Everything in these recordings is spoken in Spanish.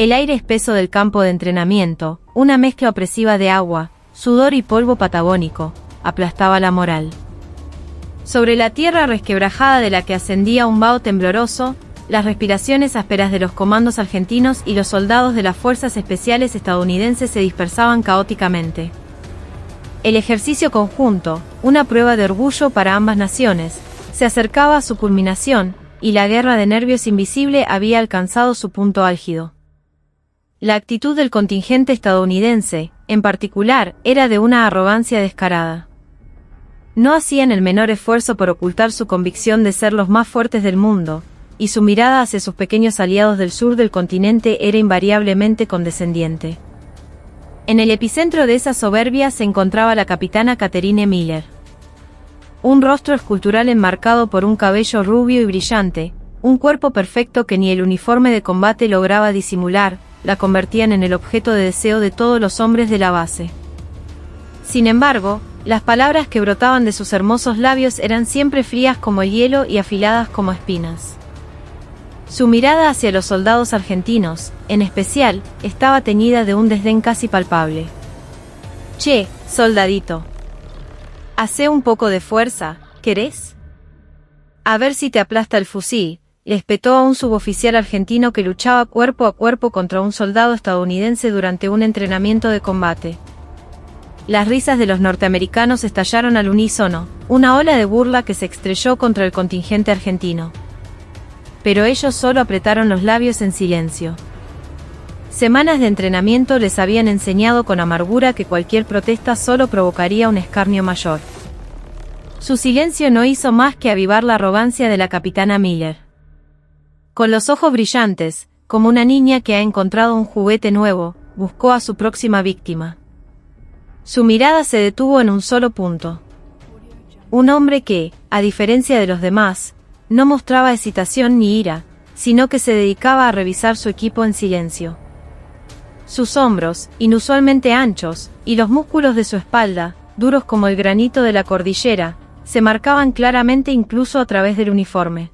El aire espeso del campo de entrenamiento, una mezcla opresiva de agua, sudor y polvo patagónico, aplastaba la moral. Sobre la tierra resquebrajada de la que ascendía un vaho tembloroso, las respiraciones ásperas de los comandos argentinos y los soldados de las fuerzas especiales estadounidenses se dispersaban caóticamente. El ejercicio conjunto, una prueba de orgullo para ambas naciones, se acercaba a su culminación, y la guerra de nervios invisible había alcanzado su punto álgido. La actitud del contingente estadounidense, en particular, era de una arrogancia descarada. No hacían el menor esfuerzo por ocultar su convicción de ser los más fuertes del mundo, y su mirada hacia sus pequeños aliados del sur del continente era invariablemente condescendiente. En el epicentro de esa soberbia se encontraba la capitana Catherine Miller. Un rostro escultural enmarcado por un cabello rubio y brillante, un cuerpo perfecto que ni el uniforme de combate lograba disimular, la convertían en el objeto de deseo de todos los hombres de la base. Sin embargo, las palabras que brotaban de sus hermosos labios eran siempre frías como el hielo y afiladas como espinas. Su mirada hacia los soldados argentinos, en especial, estaba teñida de un desdén casi palpable. «Che, soldadito. Hace un poco de fuerza, ¿querés? A ver si te aplasta el fusil», le espetó a un suboficial argentino que luchaba cuerpo a cuerpo contra un soldado estadounidense durante un entrenamiento de combate. Las risas de los norteamericanos estallaron al unísono, una ola de burla que se estrelló contra el contingente argentino. Pero ellos solo apretaron los labios en silencio. Semanas de entrenamiento les habían enseñado con amargura que cualquier protesta solo provocaría un escarnio mayor. Su silencio no hizo más que avivar la arrogancia de la capitana Miller. Con los ojos brillantes, como una niña que ha encontrado un juguete nuevo, buscó a su próxima víctima. Su mirada se detuvo en un solo punto. Un hombre que, a diferencia de los demás, no mostraba excitación ni ira, sino que se dedicaba a revisar su equipo en silencio. Sus hombros, inusualmente anchos, y los músculos de su espalda, duros como el granito de la cordillera, se marcaban claramente incluso a través del uniforme.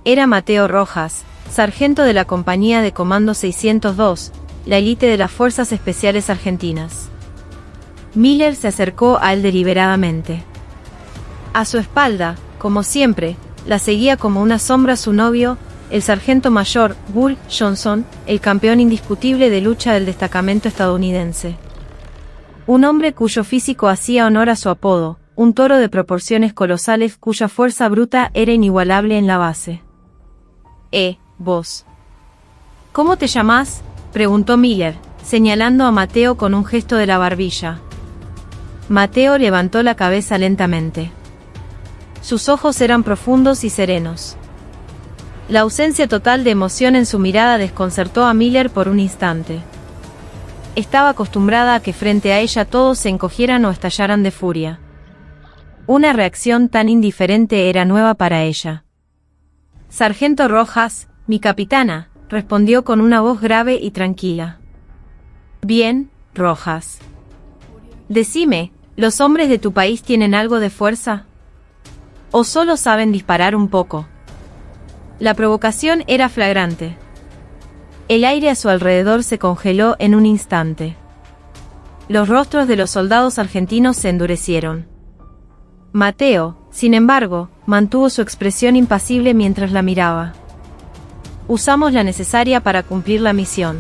Era Mateo Rojas, sargento de la Compañía de Comando 602, la élite de las Fuerzas Especiales Argentinas. Miller se acercó a él deliberadamente. A su espalda, como siempre, la seguía como una sombra su novio, el sargento mayor Bull Johnson, el campeón indiscutible de lucha del destacamento estadounidense. Un hombre cuyo físico hacía honor a su apodo, un toro de proporciones colosales cuya fuerza bruta era inigualable en la base. ¿Vos? ¿Cómo te llamás?, preguntó Miller, señalando a Mateo con un gesto de la barbilla. Mateo levantó la cabeza lentamente. Sus ojos eran profundos y serenos. La ausencia total de emoción en su mirada desconcertó a Miller por un instante. Estaba acostumbrada a que frente a ella todos se encogieran o estallaran de furia. Una reacción tan indiferente era nueva para ella. «Sargento Rojas, mi capitana», respondió con una voz grave y tranquila. «Bien, Rojas. Decime, ¿los hombres de tu país tienen algo de fuerza? ¿O solo saben disparar un poco?». La provocación era flagrante. El aire a su alrededor se congeló en un instante. Los rostros de los soldados argentinos se endurecieron. Mateo, sin embargo, mantuvo su expresión impasible mientras la miraba. «Usamos la necesaria para cumplir la misión».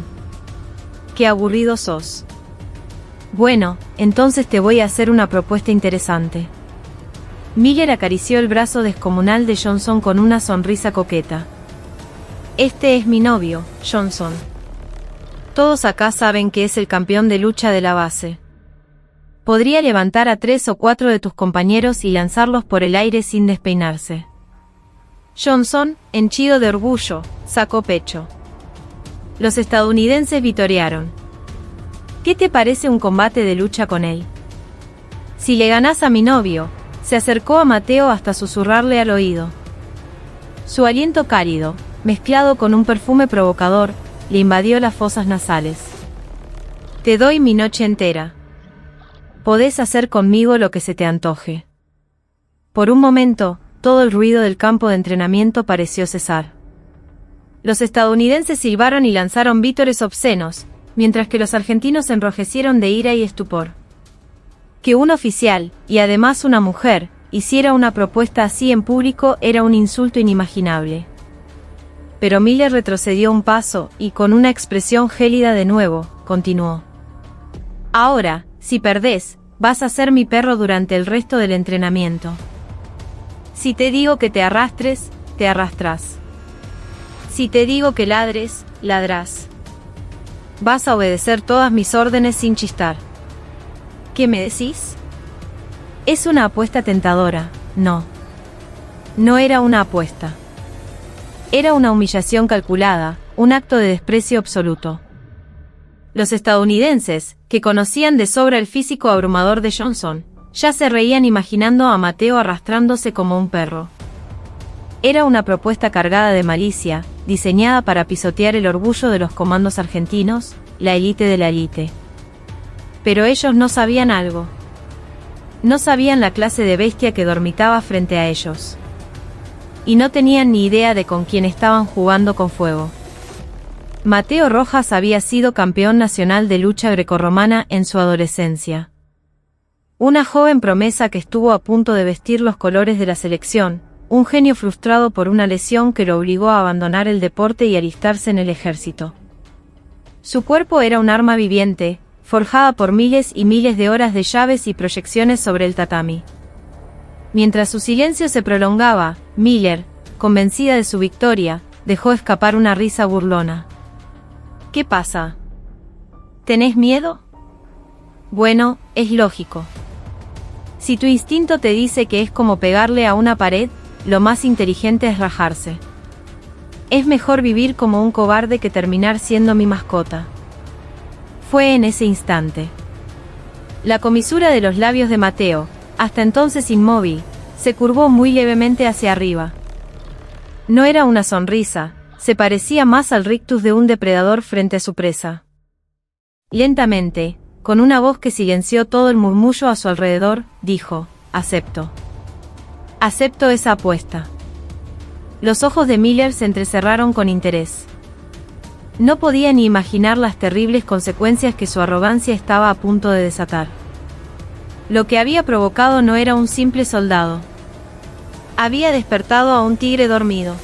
«Qué aburrido sos». «Bueno, entonces te voy a hacer una propuesta interesante». Miller acarició el brazo descomunal de Johnson con una sonrisa coqueta. «Este es mi novio, Johnson. Todos acá saben que es el campeón de lucha de la base. Podría levantar a 3 o 4 de tus compañeros y lanzarlos por el aire sin despeinarse». Johnson, henchido de orgullo, sacó pecho. Los estadounidenses vitorearon. «¿Qué te parece un combate de lucha con él? Si le ganás a mi novio», se acercó a Mateo hasta susurrarle al oído. Su aliento cálido, mezclado con un perfume provocador, le invadió las fosas nasales. «Te doy mi noche entera. Podés hacer conmigo lo que se te antoje». Por un momento, todo el ruido del campo de entrenamiento pareció cesar. Los estadounidenses silbaron y lanzaron vítores obscenos, mientras que los argentinos se enrojecieron de ira y estupor. Que un oficial, y además una mujer, hiciera una propuesta así en público era un insulto inimaginable. Pero Miller retrocedió un paso, y con una expresión gélida de nuevo, continuó. Ahora, si perdés, vas a ser mi perro durante el resto del entrenamiento. Si te digo que te arrastres, te arrastrás. Si te digo que ladres, ladrás. Vas a obedecer todas mis órdenes sin chistar. ¿Qué me decís? Es una apuesta tentadora, no. No era una apuesta. Era una humillación calculada, un acto de desprecio absoluto. Los estadounidenses, que conocían de sobra el físico abrumador de Johnson, ya se reían imaginando a Mateo arrastrándose como un perro. Era una propuesta cargada de malicia, diseñada para pisotear el orgullo de los comandos argentinos, la élite de la élite. Pero ellos no sabían algo. No sabían la clase de bestia que dormitaba frente a ellos. Y no tenían ni idea de con quién estaban jugando con fuego. Mateo Rojas había sido campeón nacional de lucha grecorromana en su adolescencia. Una joven promesa que estuvo a punto de vestir los colores de la selección, un genio frustrado por una lesión que lo obligó a abandonar el deporte y alistarse en el ejército. Su cuerpo era un arma viviente, forjada por miles y miles de horas de llaves y proyecciones sobre el tatami. Mientras su silencio se prolongaba, Miller, convencida de su victoria, dejó escapar una risa burlona. ¿Qué pasa? ¿Tenés miedo? Bueno, es lógico. Si tu instinto te dice que es como pegarle a una pared, lo más inteligente es rajarse. Es mejor vivir como un cobarde que terminar siendo mi mascota. Fue en ese instante. La comisura de los labios de Mateo, hasta entonces inmóvil, se curvó muy levemente hacia arriba. No era una sonrisa, se parecía más al rictus de un depredador frente a su presa. Lentamente, con una voz que silenció todo el murmullo a su alrededor, dijo, acepto. Acepto esa apuesta. Los ojos de Miller se entrecerraron con interés. No podía ni imaginar las terribles consecuencias que su arrogancia estaba a punto de desatar. Lo que había provocado no era un simple soldado. Había despertado a un tigre dormido.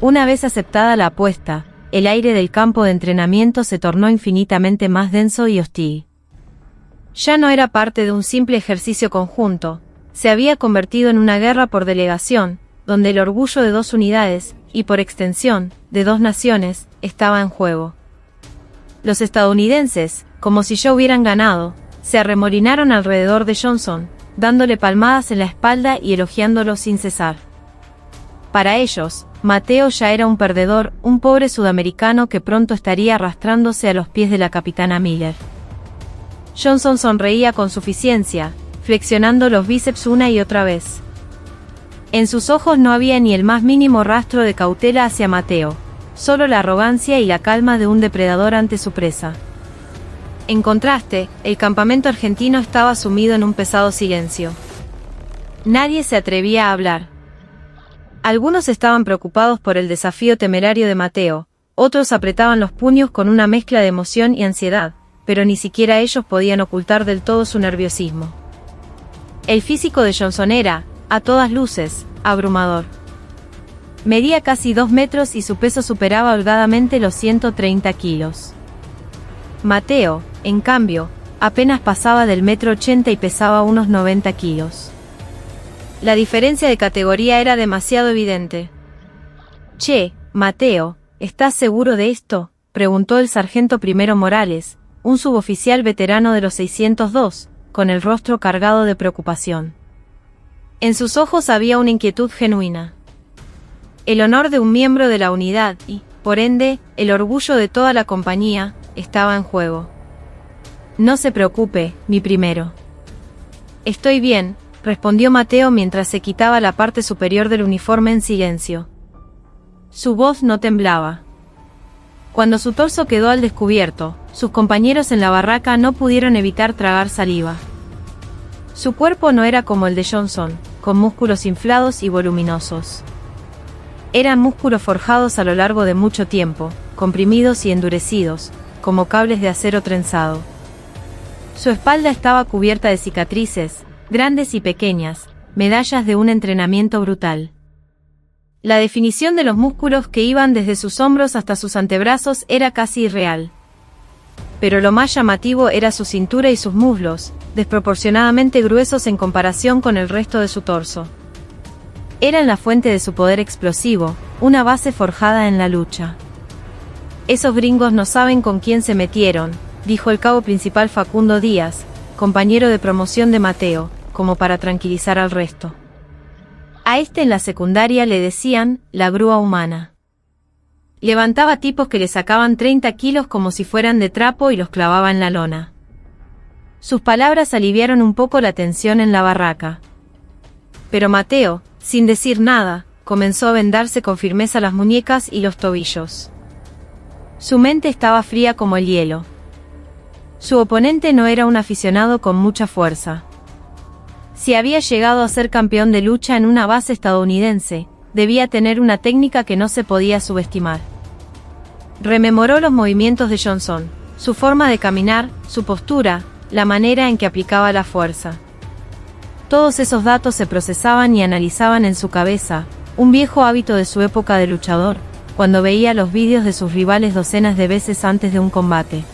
Una vez aceptada la apuesta, el aire del campo de entrenamiento se tornó infinitamente más denso y hostil. Ya no era parte de un simple ejercicio conjunto, se había convertido en una guerra por delegación, donde el orgullo de dos unidades, y por extensión, de dos naciones, estaba en juego. Los estadounidenses, como si ya hubieran ganado, se arremolinaron alrededor de Johnson, dándole palmadas en la espalda y elogiándolo sin cesar. Para ellos, Mateo ya era un perdedor, un pobre sudamericano que pronto estaría arrastrándose a los pies de la capitana Miller. Johnson sonreía con suficiencia, flexionando los bíceps una y otra vez. En sus ojos no había ni el más mínimo rastro de cautela hacia Mateo, solo la arrogancia y la calma de un depredador ante su presa. En contraste, el campamento argentino estaba sumido en un pesado silencio. Nadie se atrevía a hablar. Algunos estaban preocupados por el desafío temerario de Mateo, otros apretaban los puños con una mezcla de emoción y ansiedad, pero ni siquiera ellos podían ocultar del todo su nerviosismo. El físico de Johnson era, a todas luces, abrumador. Medía casi 2 metros y su peso superaba holgadamente los 130 kilos. Mateo, en cambio, apenas pasaba del 1,80 m y pesaba unos 90 kilos. La diferencia de categoría era demasiado evidente. «Che, Mateo, ¿estás seguro de esto?», preguntó el sargento primero Morales, un suboficial veterano de los 602, con el rostro cargado de preocupación. En sus ojos había una inquietud genuina. El honor de un miembro de la unidad y, por ende, el orgullo de toda la compañía, estaba en juego. «No se preocupe, mi primero». «Estoy bien», respondió Mateo mientras se quitaba la parte superior del uniforme en silencio. Su voz no temblaba. Cuando su torso quedó al descubierto, sus compañeros en la barraca no pudieron evitar tragar saliva. Su cuerpo no era como el de Johnson, con músculos inflados y voluminosos. Eran músculos forjados a lo largo de mucho tiempo, comprimidos y endurecidos, como cables de acero trenzado. Su espalda estaba cubierta de cicatrices, grandes y pequeñas, medallas de un entrenamiento brutal. La definición de los músculos que iban desde sus hombros hasta sus antebrazos era casi irreal. Pero lo más llamativo era su cintura y sus muslos, desproporcionadamente gruesos en comparación con el resto de su torso. Eran la fuente de su poder explosivo, una base forjada en la lucha. «Esos gringos no saben con quién se metieron», dijo el cabo principal Facundo Díaz, compañero de promoción de Mateo, como para tranquilizar al resto. A este en la secundaria le decían la grúa humana. Levantaba tipos que le sacaban 30 kilos como si fueran de trapo y los clavaba en la lona. Sus palabras aliviaron un poco la tensión en la barraca. Pero Mateo, sin decir nada, comenzó a vendarse con firmeza las muñecas y los tobillos. Su mente estaba fría como el hielo. Su oponente no era un aficionado con mucha fuerza. Si había llegado a ser campeón de lucha en una base estadounidense, debía tener una técnica que no se podía subestimar. Rememoró los movimientos de Johnson, su forma de caminar, su postura, la manera en que aplicaba la fuerza. Todos esos datos se procesaban y analizaban en su cabeza, un viejo hábito de su época de luchador, cuando veía los vídeos de sus rivales docenas de veces antes de un combate.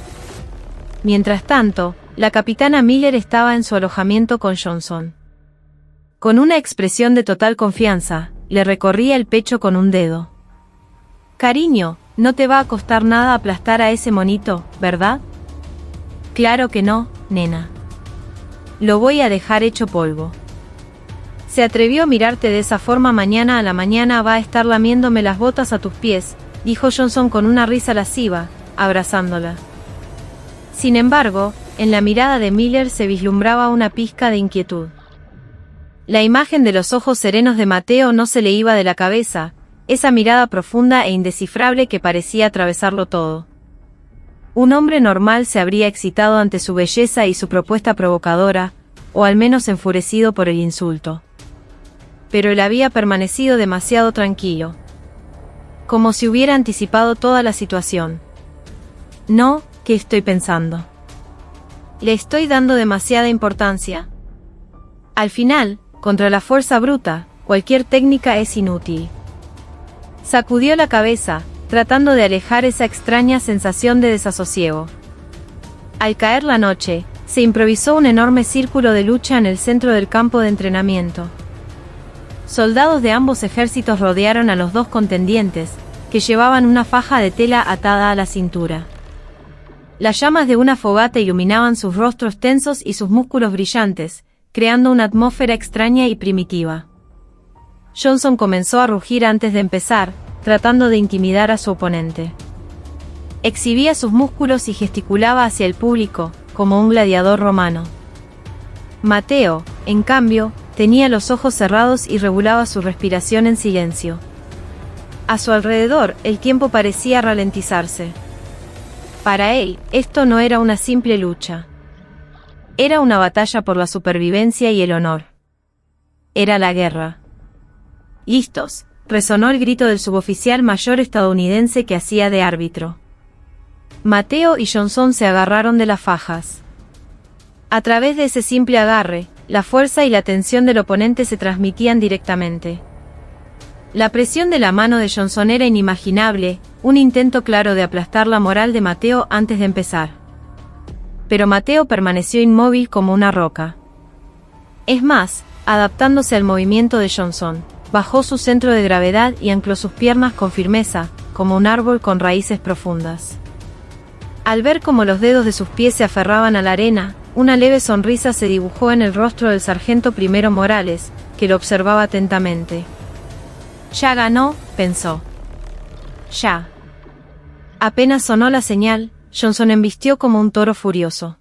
Mientras tanto, la capitana Miller estaba en su alojamiento con Johnson. Con una expresión de total confianza, le recorría el pecho con un dedo. «Cariño, no te va a costar nada aplastar a ese monito, ¿verdad?» «Claro que no, nena. Lo voy a dejar hecho polvo. Se atrevió a mirarte de esa forma, mañana a la mañana va a estar lamiéndome las botas a tus pies», dijo Johnson con una risa lasciva, abrazándola. Sin embargo, en la mirada de Miller se vislumbraba una pizca de inquietud. La imagen de los ojos serenos de Mateo no se le iba de la cabeza, esa mirada profunda e indescifrable que parecía atravesarlo todo. Un hombre normal se habría excitado ante su belleza y su propuesta provocadora, o al menos enfurecido por el insulto. Pero él había permanecido demasiado tranquilo. Como si hubiera anticipado toda la situación. «No, ¿qué estoy pensando? Le estoy dando demasiada importancia. Al final, contra la fuerza bruta, cualquier técnica es inútil». Sacudió la cabeza, tratando de alejar esa extraña sensación de desasosiego. Al caer la noche, se improvisó un enorme círculo de lucha en el centro del campo de entrenamiento. Soldados de ambos ejércitos rodearon a los dos contendientes, que llevaban una faja de tela atada a la cintura. Las llamas de una fogata iluminaban sus rostros tensos y sus músculos brillantes, creando una atmósfera extraña y primitiva. Johnson comenzó a rugir antes de empezar, tratando de intimidar a su oponente. Exhibía sus músculos y gesticulaba hacia el público, como un gladiador romano. Mateo, en cambio, tenía los ojos cerrados y regulaba su respiración en silencio. A su alrededor, el tiempo parecía ralentizarse. Para él, esto no era una simple lucha. Era una batalla por la supervivencia y el honor. Era la guerra. «¡Listos!», resonó el grito del suboficial mayor estadounidense que hacía de árbitro. Mateo y Johnson se agarraron de las fajas. A través de ese simple agarre, la fuerza y la tensión del oponente se transmitían directamente. La presión de la mano de Johnson era inimaginable, un intento claro de aplastar la moral de Mateo antes de empezar. Pero Mateo permaneció inmóvil como una roca. Es más, adaptándose al movimiento de Johnson, bajó su centro de gravedad y ancló sus piernas con firmeza, como un árbol con raíces profundas. Al ver cómo los dedos de sus pies se aferraban a la arena, una leve sonrisa se dibujó en el rostro del sargento primero Morales, que lo observaba atentamente. «Ya ganó», pensó. «Ya». Apenas sonó la señal, Johnson embistió como un toro furioso.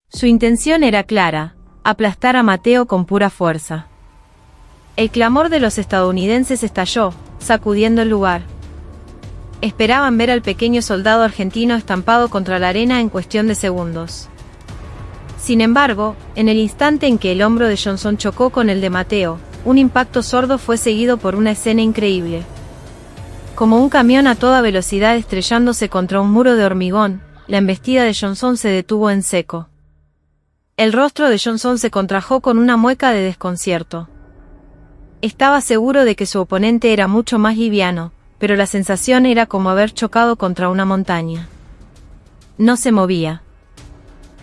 Su intención era clara: aplastar a Mateo con pura fuerza. El clamor de los estadounidenses estalló, sacudiendo el lugar. Esperaban ver al pequeño soldado argentino estampado contra la arena en cuestión de segundos. Sin embargo, en el instante en que el hombro de Johnson chocó con el de Mateo, un impacto sordo fue seguido por una escena increíble. Como un camión a toda velocidad estrellándose contra un muro de hormigón, la embestida de Johnson se detuvo en seco. El rostro de Johnson se contrajo con una mueca de desconcierto. Estaba seguro de que su oponente era mucho más liviano, pero la sensación era como haber chocado contra una montaña. No se movía.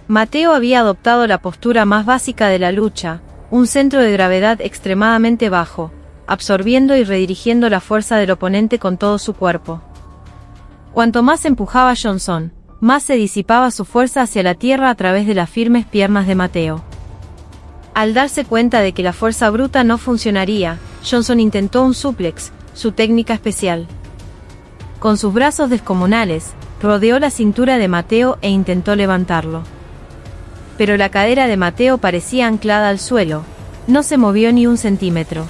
Mateo había adoptado la postura más básica de la lucha, un centro de gravedad extremadamente bajo, absorbiendo y redirigiendo la fuerza del oponente con todo su cuerpo. Cuanto más empujaba Johnson, más se disipaba su fuerza hacia la tierra a través de las firmes piernas de Mateo. Al darse cuenta de que la fuerza bruta no funcionaría, Johnson intentó un súplex, su técnica especial. Con sus brazos descomunales, rodeó la cintura de Mateo e intentó levantarlo. Pero la cadera de Mateo parecía anclada al suelo, no se movió ni un centímetro.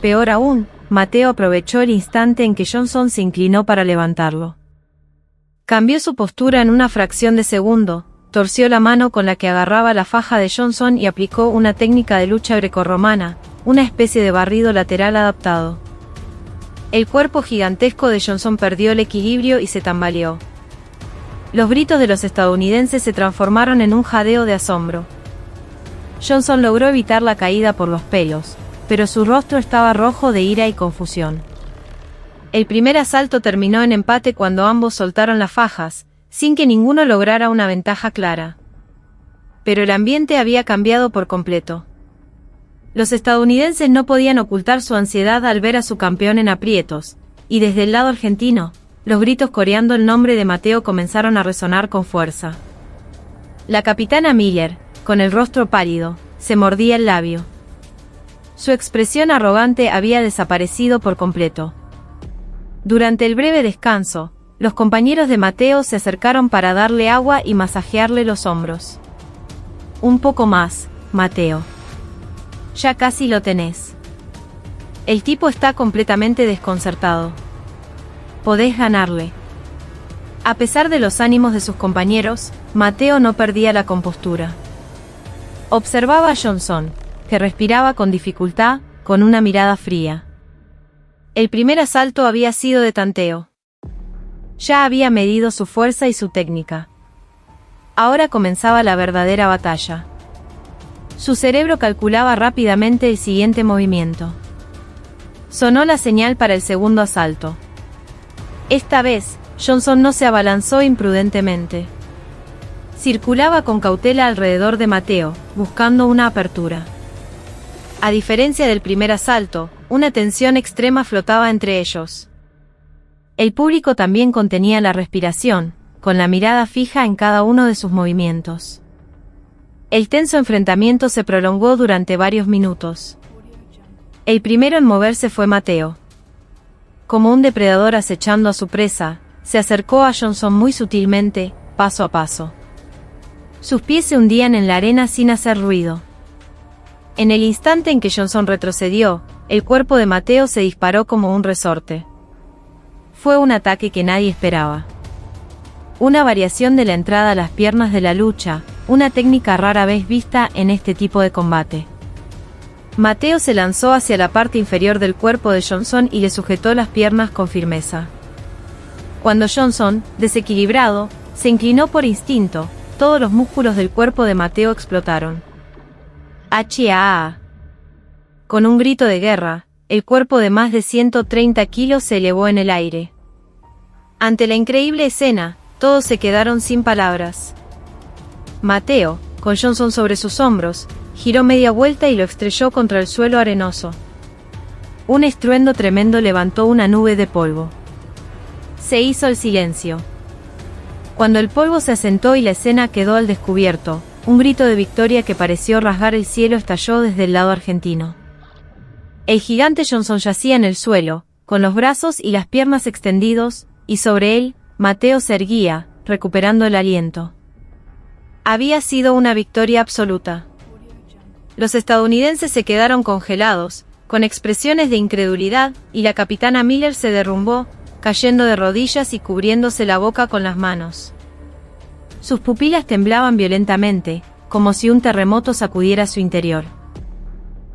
Peor aún, Mateo aprovechó el instante en que Johnson se inclinó para levantarlo. Cambió su postura en una fracción de segundo, torció la mano con la que agarraba la faja de Johnson y aplicó una técnica de lucha grecorromana, una especie de barrido lateral adaptado. El cuerpo gigantesco de Johnson perdió el equilibrio y se tambaleó. Los gritos de los estadounidenses se transformaron en un jadeo de asombro. Johnson logró evitar la caída por los pelos, pero su rostro estaba rojo de ira y confusión. El primer asalto terminó en empate cuando ambos soltaron las fajas, sin que ninguno lograra una ventaja clara. Pero el ambiente había cambiado por completo. Los estadounidenses no podían ocultar su ansiedad al ver a su campeón en aprietos, y desde el lado argentino, los gritos coreando el nombre de Mateo comenzaron a resonar con fuerza. La capitana Miller, con el rostro pálido, se mordía el labio. Su expresión arrogante había desaparecido por completo. Durante el breve descanso, los compañeros de Mateo se acercaron para darle agua y masajearle los hombros. Un poco más, Mateo. Ya casi lo tenés. El tipo está completamente desconcertado. Podés ganarle. A pesar de los ánimos de sus compañeros, Mateo no perdía la compostura. Observaba a Johnson, que respiraba con dificultad, con una mirada fría. El primer asalto había sido de tanteo. Ya había medido su fuerza y su técnica. Ahora comenzaba la verdadera batalla. Su cerebro calculaba rápidamente el siguiente movimiento. Sonó la señal para el segundo asalto. Esta vez, Johnson no se abalanzó imprudentemente. Circulaba con cautela alrededor de Mateo, buscando una apertura. A diferencia del primer asalto, una tensión extrema flotaba entre ellos. El público también contenía la respiración, con la mirada fija en cada uno de sus movimientos. El tenso enfrentamiento se prolongó durante varios minutos. El primero en moverse fue Mateo. Como un depredador acechando a su presa, se acercó a Johnson muy sutilmente, paso a paso. Sus pies se hundían en la arena sin hacer ruido. En el instante en que Johnson retrocedió, el cuerpo de Mateo se disparó como un resorte. Fue un ataque que nadie esperaba. Una variación de la entrada a las piernas de la lucha, una técnica rara vez vista en este tipo de combate. Mateo se lanzó hacia la parte inferior del cuerpo de Johnson y le sujetó las piernas con firmeza. Cuando Johnson, desequilibrado, se inclinó por instinto, todos los músculos del cuerpo de Mateo explotaron. ¡H-A-A! Con un grito de guerra, el cuerpo de más de 130 kilos se elevó en el aire. Ante la increíble escena, todos se quedaron sin palabras. Mateo, con Johnson sobre sus hombros, giró media vuelta y lo estrelló contra el suelo arenoso. Un estruendo tremendo levantó una nube de polvo. Se hizo el silencio. Cuando el polvo se asentó y la escena quedó al descubierto, un grito de victoria que pareció rasgar el cielo estalló desde el lado argentino. El gigante Johnson yacía en el suelo, con los brazos y las piernas extendidos, y sobre él, Mateo se erguía, recuperando el aliento. Había sido una victoria absoluta. Los estadounidenses se quedaron congelados, con expresiones de incredulidad, y la capitana Miller se derrumbó, cayendo de rodillas y cubriéndose la boca con las manos. Sus pupilas temblaban violentamente, como si un terremoto sacudiera su interior.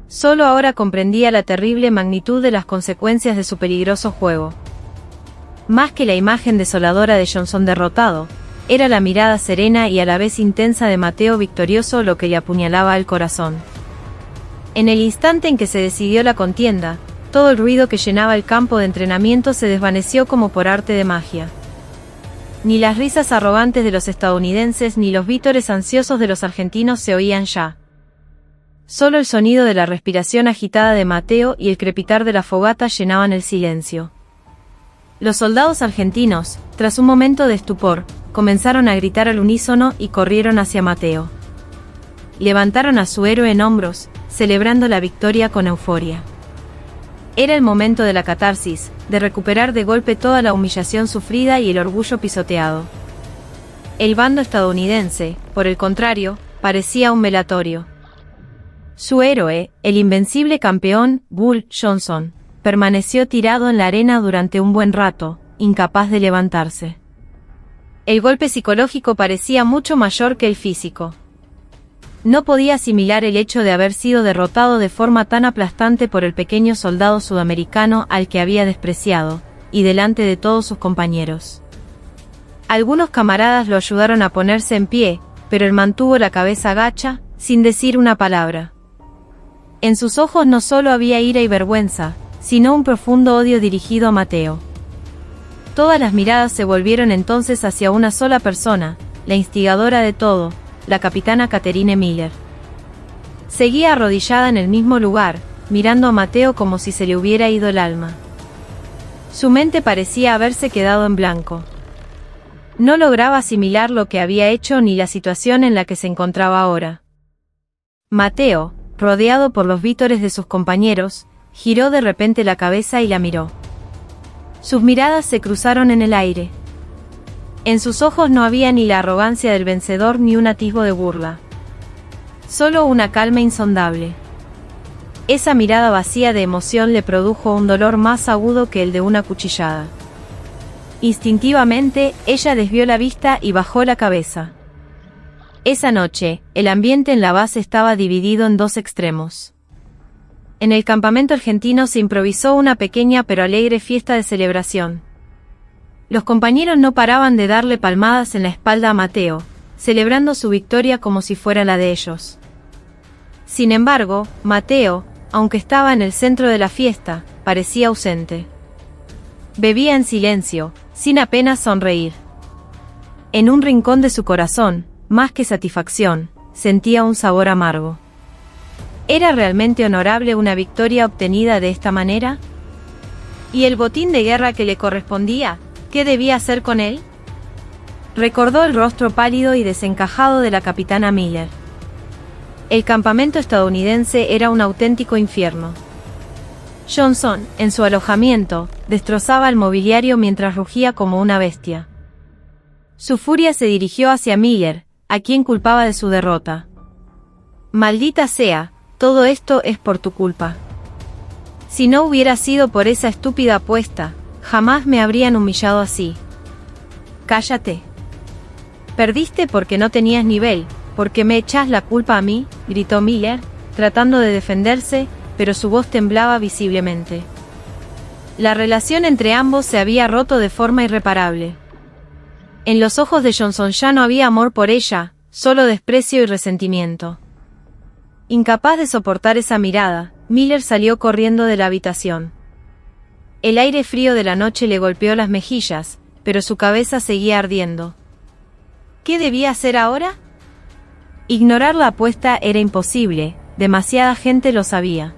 Solo ahora comprendía la terrible magnitud de las consecuencias de su peligroso juego. Más que la imagen desoladora de Johnson derrotado, era la mirada serena y a la vez intensa de Mateo victorioso lo que le apuñalaba al corazón. En el instante en que se decidió la contienda, todo el ruido que llenaba el campo de entrenamiento se desvaneció como por arte de magia. Ni las risas arrogantes de los estadounidenses ni los vítores ansiosos de los argentinos se oían ya. Solo el sonido de la respiración agitada de Mateo y el crepitar de la fogata llenaban el silencio. Los soldados argentinos, tras un momento de estupor, comenzaron a gritar al unísono y corrieron hacia Mateo. Levantaron a su héroe en hombros, celebrando la victoria con euforia. Era el momento de la catarsis, de recuperar de golpe toda la humillación sufrida y el orgullo pisoteado. El bando estadounidense, por el contrario, parecía un velatorio. Su héroe, el invencible campeón, Bull Johnson, permaneció tirado en la arena durante un buen rato, incapaz de levantarse. El golpe psicológico parecía mucho mayor que el físico. No podía asimilar el hecho de haber sido derrotado de forma tan aplastante por el pequeño soldado sudamericano al que había despreciado, y delante de todos sus compañeros. Algunos camaradas lo ayudaron a ponerse en pie, pero él mantuvo la cabeza gacha, sin decir una palabra. En sus ojos no solo había ira y vergüenza, sino un profundo odio dirigido a Mateo. Todas las miradas se volvieron entonces hacia una sola persona, la instigadora de todo, la capitana Catherine Miller. Seguía arrodillada en el mismo lugar, mirando a Mateo como si se le hubiera ido el alma. Su mente parecía haberse quedado en blanco. No lograba asimilar lo que había hecho ni la situación en la que se encontraba ahora. Mateo, rodeado por los vítores de sus compañeros, giró de repente la cabeza y la miró. Sus miradas se cruzaron en el aire. En sus ojos no había ni la arrogancia del vencedor ni un atisbo de burla. Solo una calma insondable. Esa mirada vacía de emoción le produjo un dolor más agudo que el de una cuchillada. Instintivamente, ella desvió la vista y bajó la cabeza. Esa noche, el ambiente en la base estaba dividido en dos extremos. En el campamento argentino se improvisó una pequeña pero alegre fiesta de celebración. Los compañeros no paraban de darle palmadas en la espalda a Mateo, celebrando su victoria como si fuera la de ellos. Sin embargo, Mateo, aunque estaba en el centro de la fiesta, parecía ausente. Bebía en silencio, sin apenas sonreír. En un rincón de su corazón, más que satisfacción, sentía un sabor amargo. ¿Era realmente honorable una victoria obtenida de esta manera? ¿Y el botín de guerra que le correspondía, qué debía hacer con él? Recordó el rostro pálido y desencajado de la capitana Miller. El campamento estadounidense era un auténtico infierno. Johnson, en su alojamiento, destrozaba el mobiliario mientras rugía como una bestia. Su furia se dirigió hacia Miller, a quien culpaba de su derrota. «Maldita sea, todo esto es por tu culpa. Si no hubiera sido por esa estúpida apuesta, jamás me habrían humillado así. Cállate. Perdiste porque no tenías nivel, porque me echás la culpa a mí», gritó Miller, tratando de defenderse, pero su voz temblaba visiblemente. La relación entre ambos se había roto de forma irreparable. En los ojos de Johnson ya no había amor por ella, solo desprecio y resentimiento. Incapaz de soportar esa mirada, Miller salió corriendo de la habitación. El aire frío de la noche le golpeó las mejillas, pero su cabeza seguía ardiendo. ¿Qué debía hacer ahora? Ignorar la apuesta era imposible, demasiada gente lo sabía.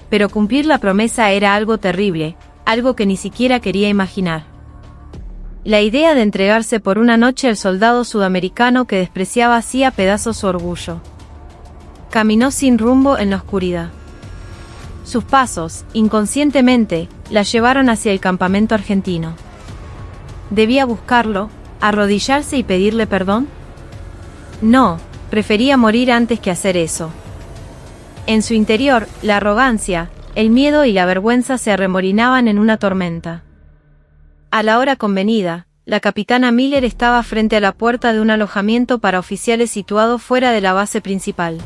Pero cumplir la promesa era algo terrible, algo que ni siquiera quería imaginar. La idea de entregarse por una noche al soldado sudamericano que despreciaba hacía pedazos su orgullo. Caminó sin rumbo en la oscuridad. Sus pasos, inconscientemente, la llevaron hacia el campamento argentino. ¿Debía buscarlo, arrodillarse y pedirle perdón? No, prefería morir antes que hacer eso. En su interior, la arrogancia, el miedo y la vergüenza se arremolinaban en una tormenta. A la hora convenida, la capitana Miller estaba frente a la puerta de un alojamiento para oficiales situado fuera de la base principal.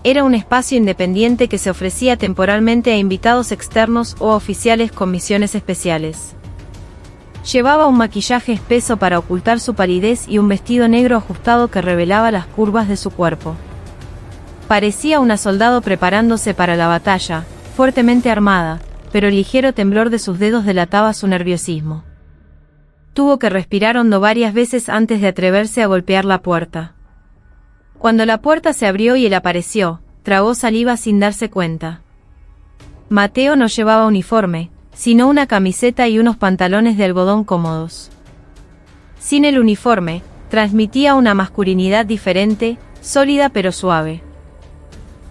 Era un espacio independiente que se ofrecía temporalmente a invitados externos o oficiales con misiones especiales. Llevaba un maquillaje espeso para ocultar su palidez y un vestido negro ajustado que revelaba las curvas de su cuerpo. Parecía una soldado preparándose para la batalla, fuertemente armada, pero el ligero temblor de sus dedos delataba su nerviosismo. Tuvo que respirar hondo varias veces antes de atreverse a golpear la puerta. Cuando la puerta se abrió y él apareció, tragó saliva sin darse cuenta. Mateo no llevaba uniforme, sino una camiseta y unos pantalones de algodón cómodos. Sin el uniforme, transmitía una masculinidad diferente, sólida pero suave.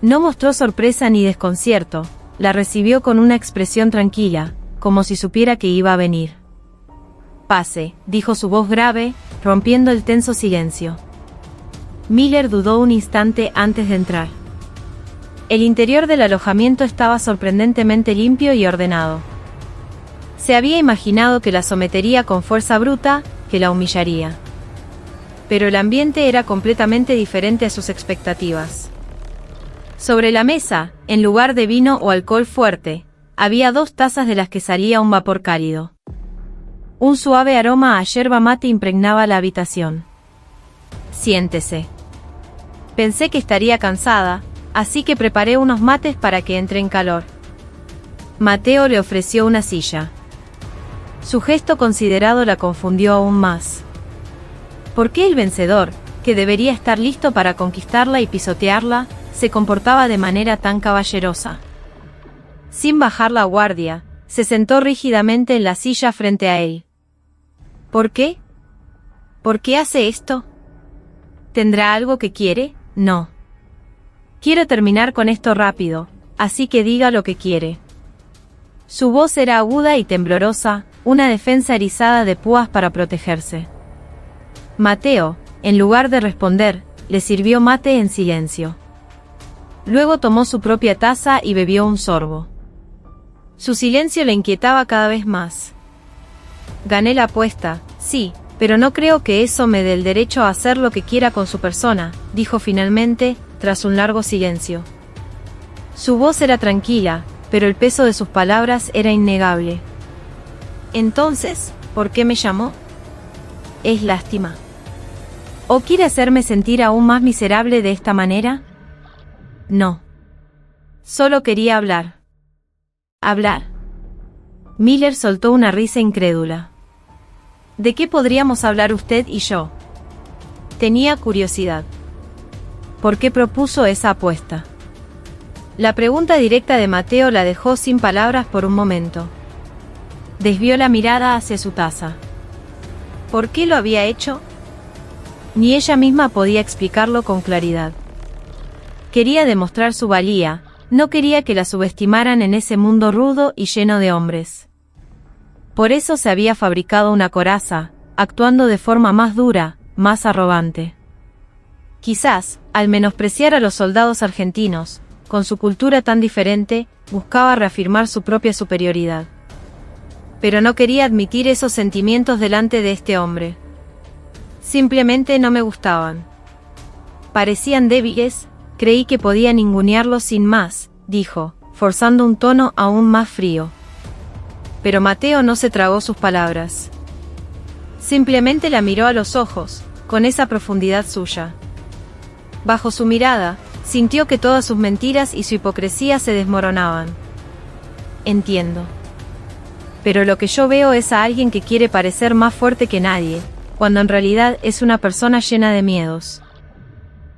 No mostró sorpresa ni desconcierto, la recibió con una expresión tranquila, como si supiera que iba a venir. «Pase», dijo su voz grave, rompiendo el tenso silencio. Miller dudó un instante antes de entrar. El interior del alojamiento estaba sorprendentemente limpio y ordenado. Se había imaginado que la sometería con fuerza bruta, que la humillaría. Pero el ambiente era completamente diferente a sus expectativas. Sobre la mesa, en lugar de vino o alcohol fuerte, había 2 tazas de las que salía un vapor cálido. Un suave aroma a yerba mate impregnaba la habitación. «Siéntese». Pensé que estaría cansada, así que preparé unos mates para que entre en calor. Mateo le ofreció una silla. Su gesto considerado la confundió aún más. ¿Por qué el vencedor, que debería estar listo para conquistarla y pisotearla, se comportaba de manera tan caballerosa? Sin bajar la guardia, se sentó rígidamente en la silla frente a él. ¿Por qué? ¿Por qué hace esto? ¿Tendrá algo que quiere? No. Quiero terminar con esto rápido, así que diga lo que quiere. Su voz era aguda y temblorosa, una defensa erizada de púas para protegerse. Mateo, en lugar de responder, le sirvió mate en silencio. Luego tomó su propia taza y bebió un sorbo. Su silencio le inquietaba cada vez más. Gané la apuesta, sí, pero no creo que eso me dé el derecho a hacer lo que quiera con su persona, dijo finalmente, tras un largo silencio. Su voz era tranquila, pero el peso de sus palabras era innegable. Entonces, ¿por qué me llamó? Es lástima. ¿O quiere hacerme sentir aún más miserable de esta manera? No. Solo quería hablar. ¿Hablar? Miller soltó una risa incrédula. ¿De qué podríamos hablar usted y yo? Tenía curiosidad. ¿Por qué propuso esa apuesta? La pregunta directa de Mateo la dejó sin palabras por un momento. Desvió la mirada hacia su taza. ¿Por qué lo había hecho? Ni ella misma podía explicarlo con claridad. Quería demostrar su valía, no quería que la subestimaran en ese mundo rudo y lleno de hombres. Por eso se había fabricado una coraza, actuando de forma más dura, más arrogante. Quizás, al menospreciar a los soldados argentinos, con su cultura tan diferente, buscaba reafirmar su propia superioridad. Pero no quería admitir esos sentimientos delante de este hombre. Simplemente no me gustaban. Parecían débiles, creí que podía ningunearlos sin más, dijo, forzando un tono aún más frío. Pero Mateo no se tragó sus palabras. Simplemente la miró a los ojos, con esa profundidad suya. Bajo su mirada, sintió que todas sus mentiras y su hipocresía se desmoronaban. Entiendo. Pero lo que yo veo es a alguien que quiere parecer más fuerte que nadie, cuando en realidad es una persona llena de miedos.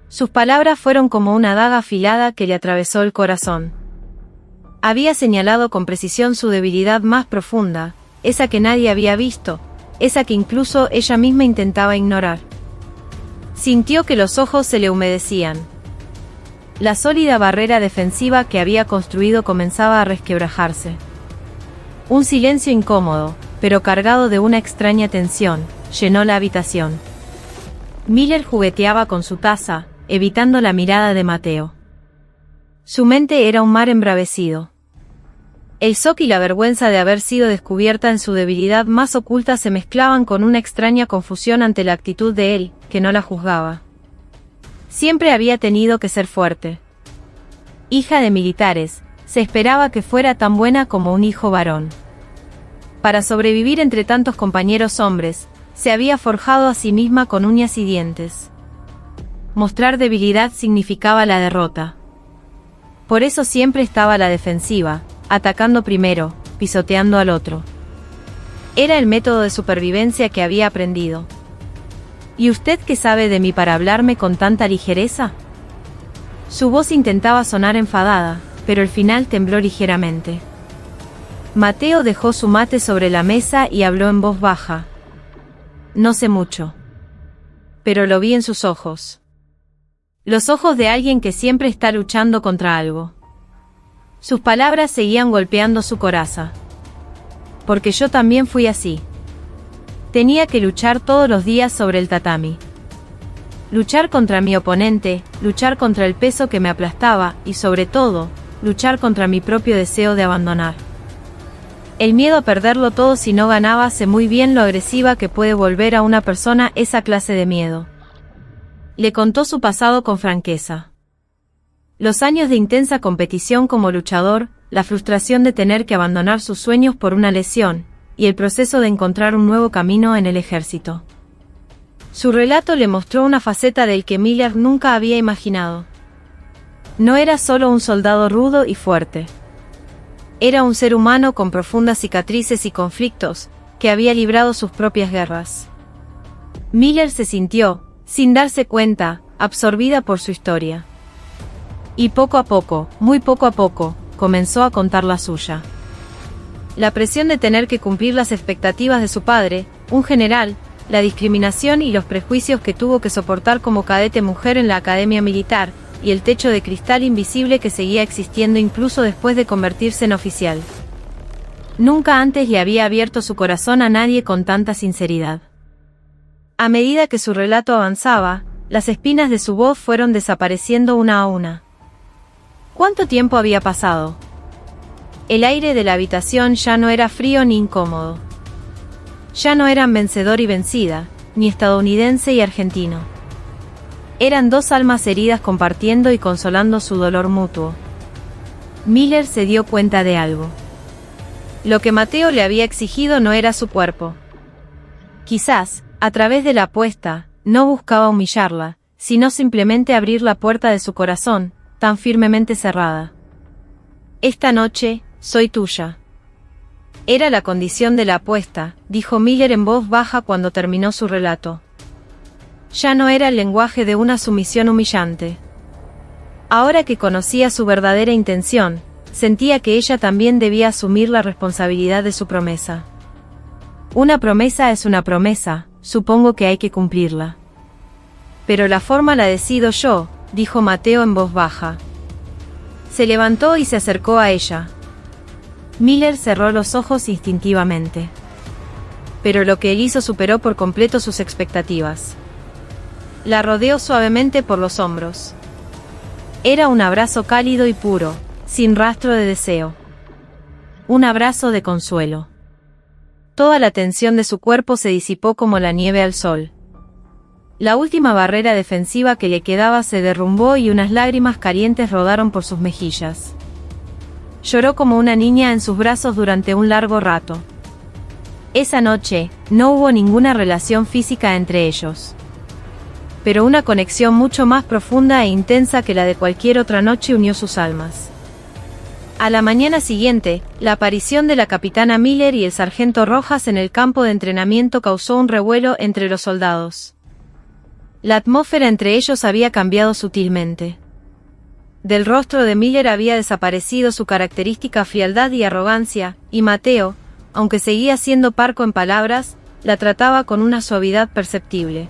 Sus palabras fueron como una daga afilada que le atravesó el corazón. Había señalado con precisión su debilidad más profunda, esa que nadie había visto, esa que incluso ella misma intentaba ignorar. Sintió que los ojos se le humedecían. La sólida barrera defensiva que había construido comenzaba a resquebrajarse. Un silencio incómodo, pero cargado de una extraña tensión, llenó la habitación. Miller jugueteaba con su taza, evitando la mirada de Mateo. Su mente era un mar embravecido. El shock y la vergüenza de haber sido descubierta en su debilidad más oculta se mezclaban con una extraña confusión ante la actitud de él, que no la juzgaba. Siempre había tenido que ser fuerte. hija de militares, se esperaba que fuera tan buena como un hijo varón. Para sobrevivir entre tantos compañeros hombres, se había forjado a sí misma con uñas y dientes. Mostrar debilidad significaba la derrota. Por eso siempre estaba a la defensiva, atacando primero, pisoteando al otro. Era el método de supervivencia que había aprendido. ¿Y usted qué sabe de mí para hablarme con tanta ligereza? Su voz intentaba sonar enfadada, pero al final tembló ligeramente. Mateo dejó su mate sobre la mesa y habló en voz baja. No sé mucho. Pero lo vi en sus ojos. Los ojos de alguien que siempre está luchando contra algo. Sus palabras seguían golpeando su coraza. Porque yo también fui así. Tenía que luchar todos los días sobre el tatami. Luchar contra mi oponente, luchar contra el peso que me aplastaba y sobre todo, luchar contra mi propio deseo de abandonar. El miedo a perderlo todo si no ganaba sé muy bien lo agresiva que puede volver a una persona esa clase de miedo. Le contó su pasado con franqueza. Los años de intensa competición como luchador, la frustración de tener que abandonar sus sueños por una lesión, y el proceso de encontrar un nuevo camino en el ejército. Su relato le mostró una faceta del que Miller nunca había imaginado. No era solo un soldado rudo y fuerte. Era un ser humano con profundas cicatrices y conflictos, que había librado sus propias guerras. Miller se sintió, sin darse cuenta, absorbida por su historia. Y poco a poco, muy poco a poco, comenzó a contar la suya. La presión de tener que cumplir las expectativas de su padre, un general, la discriminación y los prejuicios que tuvo que soportar como cadete mujer en la academia militar, y el techo de cristal invisible que seguía existiendo incluso después de convertirse en oficial. Nunca antes le había abierto su corazón a nadie con tanta sinceridad. A medida que su relato avanzaba, las espinas de su voz fueron desapareciendo una a una. ¿Cuánto tiempo había pasado? El aire de la habitación ya no era frío ni incómodo. Ya no eran vencedor y vencida, ni estadounidense y argentino. Eran dos almas heridas compartiendo y consolando su dolor mutuo. Miller se dio cuenta de algo. Lo que Mateo le había exigido no era su cuerpo. Quizás, a través de la apuesta, no buscaba humillarla, sino simplemente abrir la puerta de su corazón, tan firmemente cerrada. Esta noche, soy tuya. Era la condición de la apuesta, dijo Miller en voz baja cuando terminó su relato. Ya no era el lenguaje de una sumisión humillante. Ahora que conocía su verdadera intención, sentía que ella también debía asumir la responsabilidad de su promesa. Una promesa es una promesa, supongo que hay que cumplirla. Pero la forma la decido yo, dijo Mateo en voz baja. Se levantó y se acercó a ella. Miller cerró los ojos instintivamente. Pero lo que él hizo superó por completo sus expectativas. La rodeó suavemente por los hombros. Era un abrazo cálido y puro, sin rastro de deseo. Un abrazo de consuelo. Toda la tensión de su cuerpo se disipó como la nieve al sol. La última barrera defensiva que le quedaba se derrumbó y unas lágrimas calientes rodaron por sus mejillas. Lloró como una niña en sus brazos durante un largo rato. Esa noche, no hubo ninguna relación física entre ellos. Pero una conexión mucho más profunda e intensa que la de cualquier otra noche unió sus almas. A la mañana siguiente, la aparición de la capitana Miller y el sargento Rojas en el campo de entrenamiento causó un revuelo entre los soldados. La atmósfera entre ellos había cambiado sutilmente. Del rostro de Miller había desaparecido su característica frialdad y arrogancia, y Mateo, aunque seguía siendo parco en palabras, la trataba con una suavidad perceptible.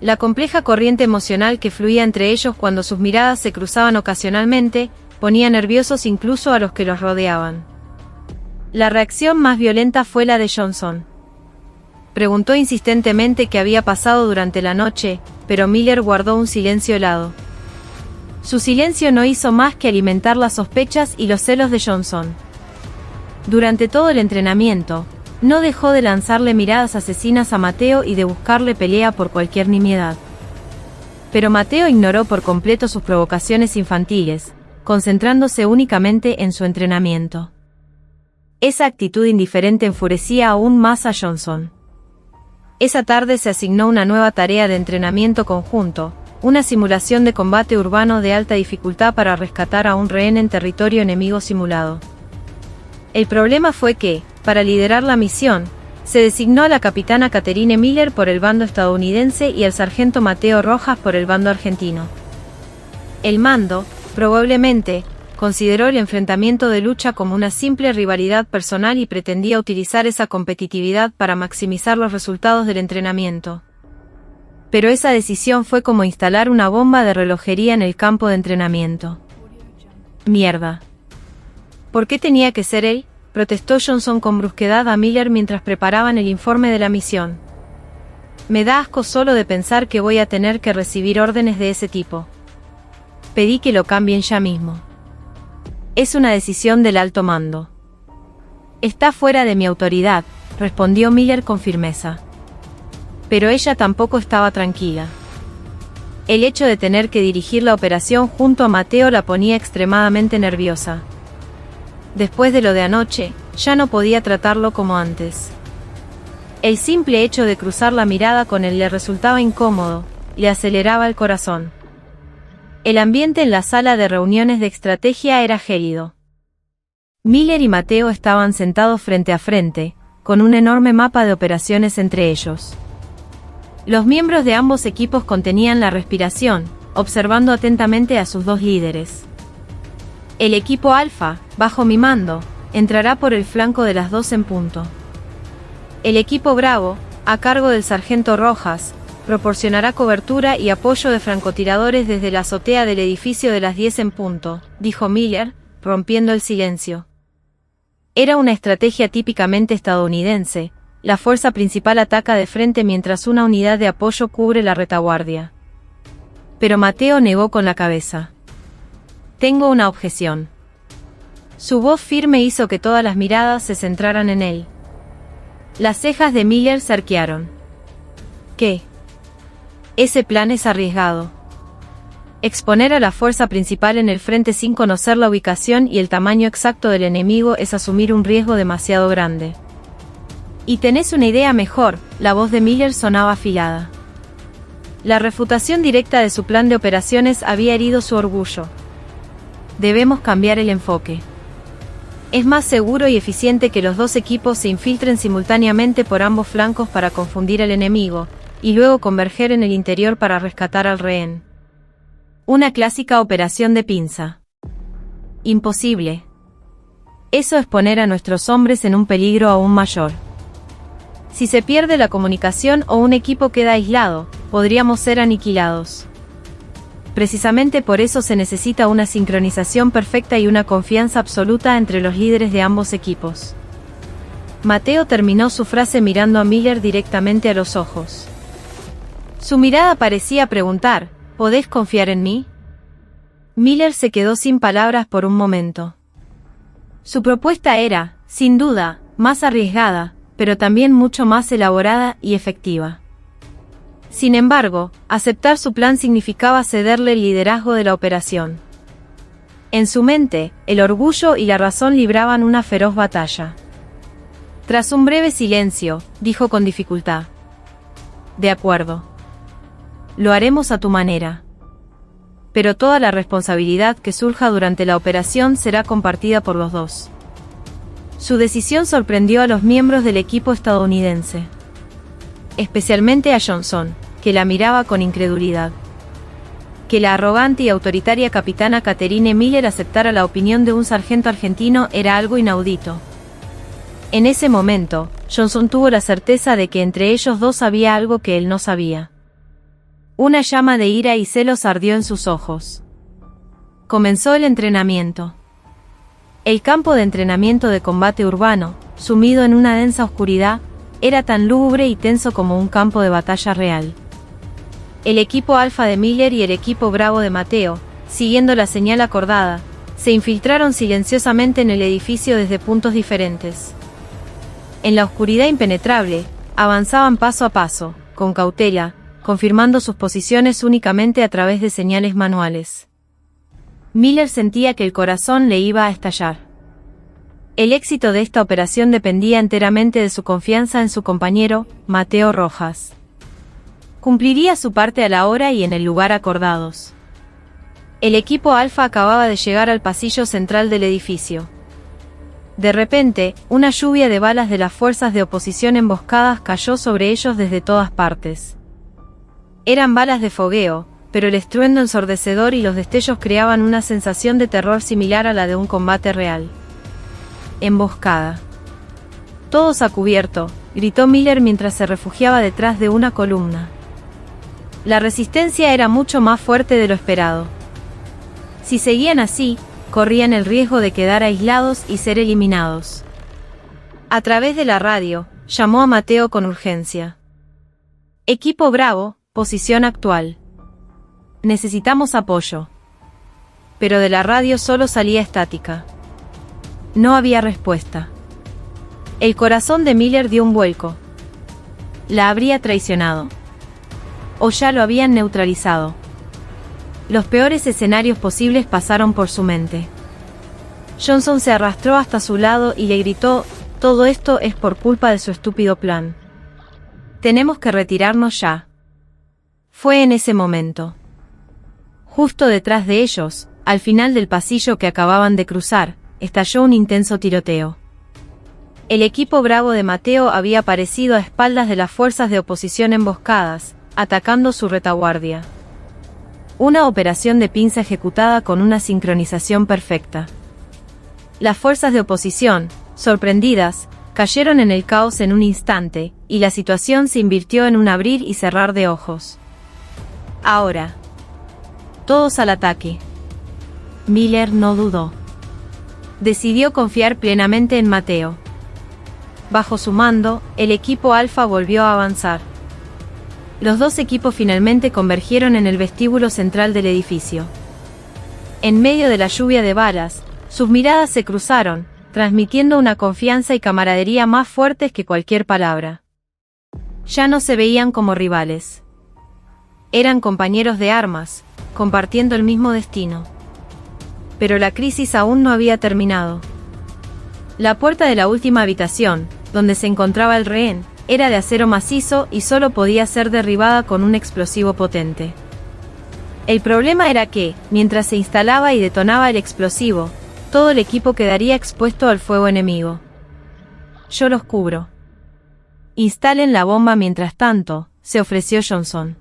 La compleja corriente emocional que fluía entre ellos cuando sus miradas se cruzaban ocasionalmente, ponía nerviosos incluso a los que los rodeaban. La reacción más violenta fue la de Johnson. Preguntó insistentemente qué había pasado durante la noche, pero Miller guardó un silencio helado. Su silencio no hizo más que alimentar las sospechas y los celos de Johnson. Durante todo el entrenamiento, no dejó de lanzarle miradas asesinas a Mateo y de buscarle pelea por cualquier nimiedad. Pero Mateo ignoró por completo sus provocaciones infantiles, concentrándose únicamente en su entrenamiento. Esa actitud indiferente enfurecía aún más a Johnson. Esa tarde se asignó una nueva tarea de entrenamiento conjunto, una simulación de combate urbano de alta dificultad para rescatar a un rehén en territorio enemigo simulado. El problema fue que, para liderar la misión, se designó a la capitana Catherine Miller por el bando estadounidense y al sargento Mateo Rojas por el bando argentino. El mando, probablemente, consideró el enfrentamiento de lucha como una simple rivalidad personal y pretendía utilizar esa competitividad para maximizar los resultados del entrenamiento. Pero esa decisión fue como instalar una bomba de relojería en el campo de entrenamiento. Mierda. ¿Por qué tenía que ser él?, protestó Johnson con brusquedad a Miller mientras preparaban el informe de la misión. Me da asco solo de pensar que voy a tener que recibir órdenes de ese tipo. Pedí que lo cambien ya mismo. Es una decisión del alto mando. Está fuera de mi autoridad, respondió Miller con firmeza. Pero ella tampoco estaba tranquila. El hecho de tener que dirigir la operación junto a Mateo la ponía extremadamente nerviosa. Después de lo de anoche, ya no podía tratarlo como antes. El simple hecho de cruzar la mirada con él le resultaba incómodo, le aceleraba el corazón. El ambiente en la sala de reuniones de estrategia era gélido. Miller y Mateo estaban sentados frente a frente, con un enorme mapa de operaciones entre ellos. Los miembros de ambos equipos contenían la respiración, observando atentamente a sus dos líderes. El equipo Alfa, bajo mi mando, entrará por el flanco de las 2 en punto. El equipo Bravo, a cargo del sargento Rojas, proporcionará cobertura y apoyo de francotiradores desde la azotea del edificio de las 10 en punto, dijo Miller, rompiendo el silencio. Era una estrategia típicamente estadounidense. La fuerza principal ataca de frente mientras una unidad de apoyo cubre la retaguardia. Pero Mateo negó con la cabeza. Tengo una objeción. Su voz firme hizo que todas las miradas se centraran en él. Las cejas de Miller se arquearon. ¿Qué? Ese plan es arriesgado. Exponer a la fuerza principal en el frente sin conocer la ubicación y el tamaño exacto del enemigo es asumir un riesgo demasiado grande. Y tenés una idea mejor, la voz de Miller sonaba afilada. La refutación directa de su plan de operaciones había herido su orgullo. Debemos cambiar el enfoque. Es más seguro y eficiente que los dos equipos se infiltren simultáneamente por ambos flancos para confundir al enemigo, y luego converger en el interior para rescatar al rehén. Una clásica operación de pinza. Imposible. Eso es poner a nuestros hombres en un peligro aún mayor. Si se pierde la comunicación o un equipo queda aislado, podríamos ser aniquilados. Precisamente por eso se necesita una sincronización perfecta y una confianza absoluta entre los líderes de ambos equipos. Mateo terminó su frase mirando a Miller directamente a los ojos. Su mirada parecía preguntar, ¿podés confiar en mí? Miller se quedó sin palabras por un momento. Su propuesta era, sin duda, más arriesgada, pero también mucho más elaborada y efectiva. Sin embargo, aceptar su plan significaba cederle el liderazgo de la operación. En su mente, el orgullo y la razón libraban una feroz batalla. Tras un breve silencio, dijo con dificultad. De acuerdo. Lo haremos a tu manera. Pero toda la responsabilidad que surja durante la operación será compartida por los dos. Su decisión sorprendió a los miembros del equipo estadounidense. Especialmente a Johnson, que la miraba con incredulidad. Que la arrogante y autoritaria capitana Catherine Miller aceptara la opinión de un sargento argentino era algo inaudito. En ese momento, Johnson tuvo la certeza de que entre ellos dos había algo que él no sabía. Una llama de ira y celos ardió en sus ojos. Comenzó el entrenamiento. El campo de entrenamiento de combate urbano, sumido en una densa oscuridad, era tan lúgubre y tenso como un campo de batalla real. El equipo Alfa de Miller y el equipo Bravo de Mateo, siguiendo la señal acordada, se infiltraron silenciosamente en el edificio desde puntos diferentes. En la oscuridad impenetrable, avanzaban paso a paso, con cautela, confirmando sus posiciones únicamente a través de señales manuales. Miller sentía que el corazón le iba a estallar. El éxito de esta operación dependía enteramente de su confianza en su compañero, Mateo Rojas. Cumpliría su parte a la hora y en el lugar acordados. El equipo Alfa acababa de llegar al pasillo central del edificio. De repente, una lluvia de balas de las fuerzas de oposición emboscadas cayó sobre ellos desde todas partes. Eran balas de fogueo, pero el estruendo ensordecedor y los destellos creaban una sensación de terror similar a la de un combate real. Emboscada. Todos a cubierto, gritó Miller mientras se refugiaba detrás de una columna. La resistencia era mucho más fuerte de lo esperado. Si seguían así, corrían el riesgo de quedar aislados y ser eliminados. A través de la radio, llamó a Mateo con urgencia. Equipo Bravo, posición actual. Necesitamos apoyo. Pero de la radio solo salía estática. No había respuesta. El corazón de Miller dio un vuelco. La habría traicionado. O ya lo habían neutralizado. Los peores escenarios posibles pasaron por su mente. Johnson se arrastró hasta su lado y le gritó: «Todo esto es por culpa de su estúpido plan. Tenemos que retirarnos ya». Fue en ese momento. Justo detrás de ellos, al final del pasillo que acababan de cruzar, estalló un intenso tiroteo. El equipo Bravo de Mateo había aparecido a espaldas de las fuerzas de oposición emboscadas, atacando su retaguardia. Una operación de pinza ejecutada con una sincronización perfecta. Las fuerzas de oposición, sorprendidas, cayeron en el caos en un instante, y la situación se invirtió en un abrir y cerrar de ojos. Ahora. Todos al ataque. Miller no dudó. Decidió confiar plenamente en Mateo. Bajo su mando, el equipo Alfa volvió a avanzar. Los dos equipos finalmente convergieron en el vestíbulo central del edificio. En medio de la lluvia de balas, sus miradas se cruzaron, transmitiendo una confianza y camaradería más fuertes que cualquier palabra. Ya no se veían como rivales. Eran compañeros de armas, compartiendo el mismo destino. Pero la crisis aún no había terminado. La puerta de la última habitación, donde se encontraba el rehén, era de acero macizo y solo podía ser derribada con un explosivo potente. El problema era que, mientras se instalaba y detonaba el explosivo, todo el equipo quedaría expuesto al fuego enemigo. «Yo los cubro». «Instalen la bomba mientras tanto», se ofreció Johnson.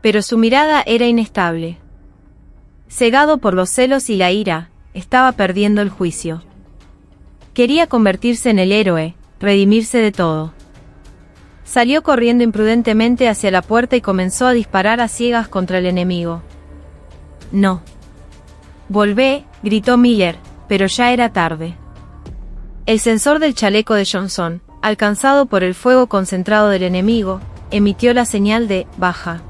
Pero su mirada era inestable. Cegado por los celos y la ira, estaba perdiendo el juicio. Quería convertirse en el héroe, redimirse de todo. Salió corriendo imprudentemente hacia la puerta y comenzó a disparar a ciegas contra el enemigo. «No». «Volvé», gritó Miller, pero ya era tarde. El sensor del chaleco de Johnson, alcanzado por el fuego concentrado del enemigo, emitió la señal de «baja».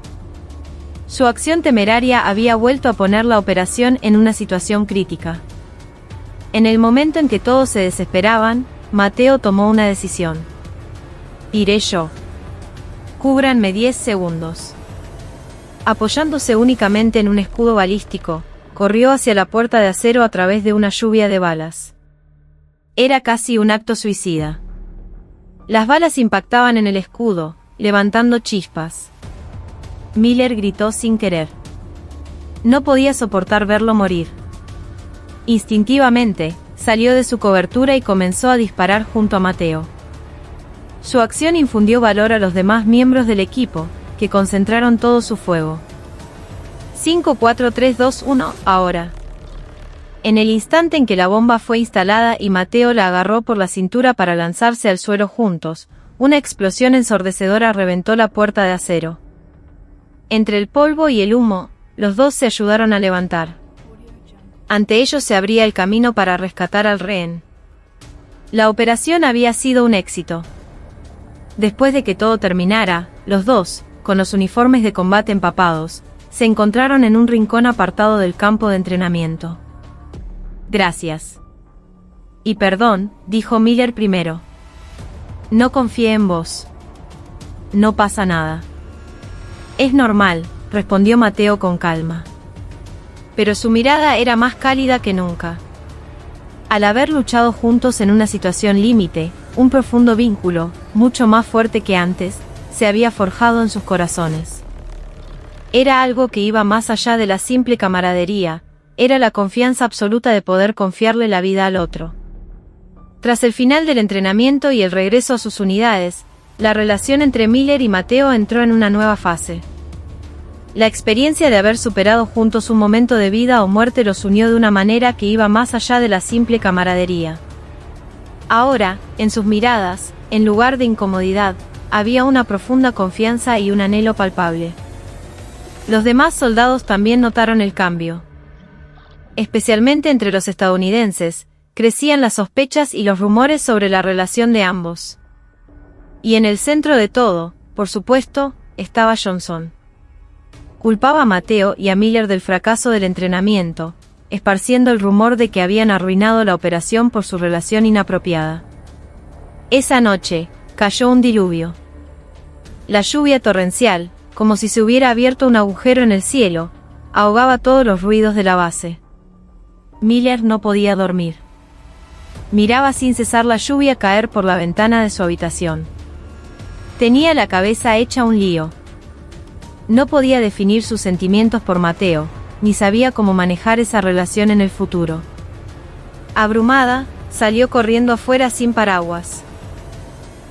Su acción temeraria había vuelto a poner la operación en una situación crítica. En el momento en que todos se desesperaban, Mateo tomó una decisión. «Iré yo. Cúbranme 10 segundos». Apoyándose únicamente en un escudo balístico, corrió hacia la puerta de acero a través de una lluvia de balas. Era casi un acto suicida. Las balas impactaban en el escudo, levantando chispas. Miller gritó sin querer. No podía soportar verlo morir. Instintivamente, salió de su cobertura y comenzó a disparar junto a Mateo. Su acción infundió valor a los demás miembros del equipo, que concentraron todo su fuego. 5, 4, 3, 2, 1, ahora. En el instante en que la bomba fue instalada y Mateo la agarró por la cintura para lanzarse al suelo juntos, una explosión ensordecedora reventó la puerta de acero. Entre el polvo y el humo, los dos se ayudaron a levantar. Ante ellos se abría el camino para rescatar al rehén. La operación había sido un éxito. Después de que todo terminara, los dos, con los uniformes de combate empapados, se encontraron en un rincón apartado del campo de entrenamiento. «Gracias». «Y perdón», dijo Miller primero. «No confié en vos». «No pasa nada». «Es normal», respondió Mateo con calma. pero su mirada era más cálida que nunca. Al haber luchado juntos en una situación límite, un profundo vínculo, mucho más fuerte que antes, se había forjado en sus corazones. Era algo que iba más allá de la simple camaradería, era la confianza absoluta de poder confiarle la vida al otro. Tras el final del entrenamiento y el regreso a sus unidades, la relación entre Miller y Mateo entró en una nueva fase. La experiencia de haber superado juntos un momento de vida o muerte los unió de una manera que iba más allá de la simple camaradería. Ahora, en sus miradas, en lugar de incomodidad, había una profunda confianza y un anhelo palpable. Los demás soldados también notaron el cambio. Especialmente entre los estadounidenses, crecían las sospechas y los rumores sobre la relación de ambos. Y en el centro de todo, por supuesto, estaba Johnson. Culpaba a Mateo y a Miller del fracaso del entrenamiento, esparciendo el rumor de que habían arruinado la operación por su relación inapropiada. Esa noche, cayó un diluvio. La lluvia torrencial, como si se hubiera abierto un agujero en el cielo, ahogaba todos los ruidos de la base. Miller no podía dormir. Miraba sin cesar la lluvia caer por la ventana de su habitación. Tenía la cabeza hecha un lío. No podía definir sus sentimientos por Mateo, ni sabía cómo manejar esa relación en el futuro. Abrumada, salió corriendo afuera sin paraguas.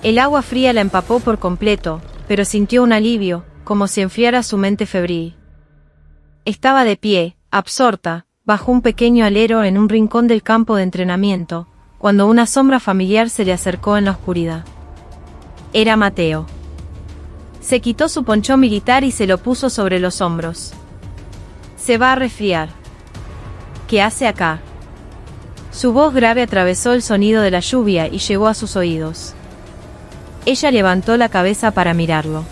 El agua fría la empapó por completo, pero sintió un alivio, como si enfriara su mente febril. Estaba de pie, absorta, bajo un pequeño alero en un rincón del campo de entrenamiento, cuando una sombra familiar se le acercó en la oscuridad. Era Mateo. Se quitó su ponchó militar y se lo puso sobre los hombros. «Se va a resfriar». «¿Qué hace acá?». Su voz grave atravesó el sonido de la lluvia y llegó a sus oídos. Ella levantó la cabeza para mirarlo.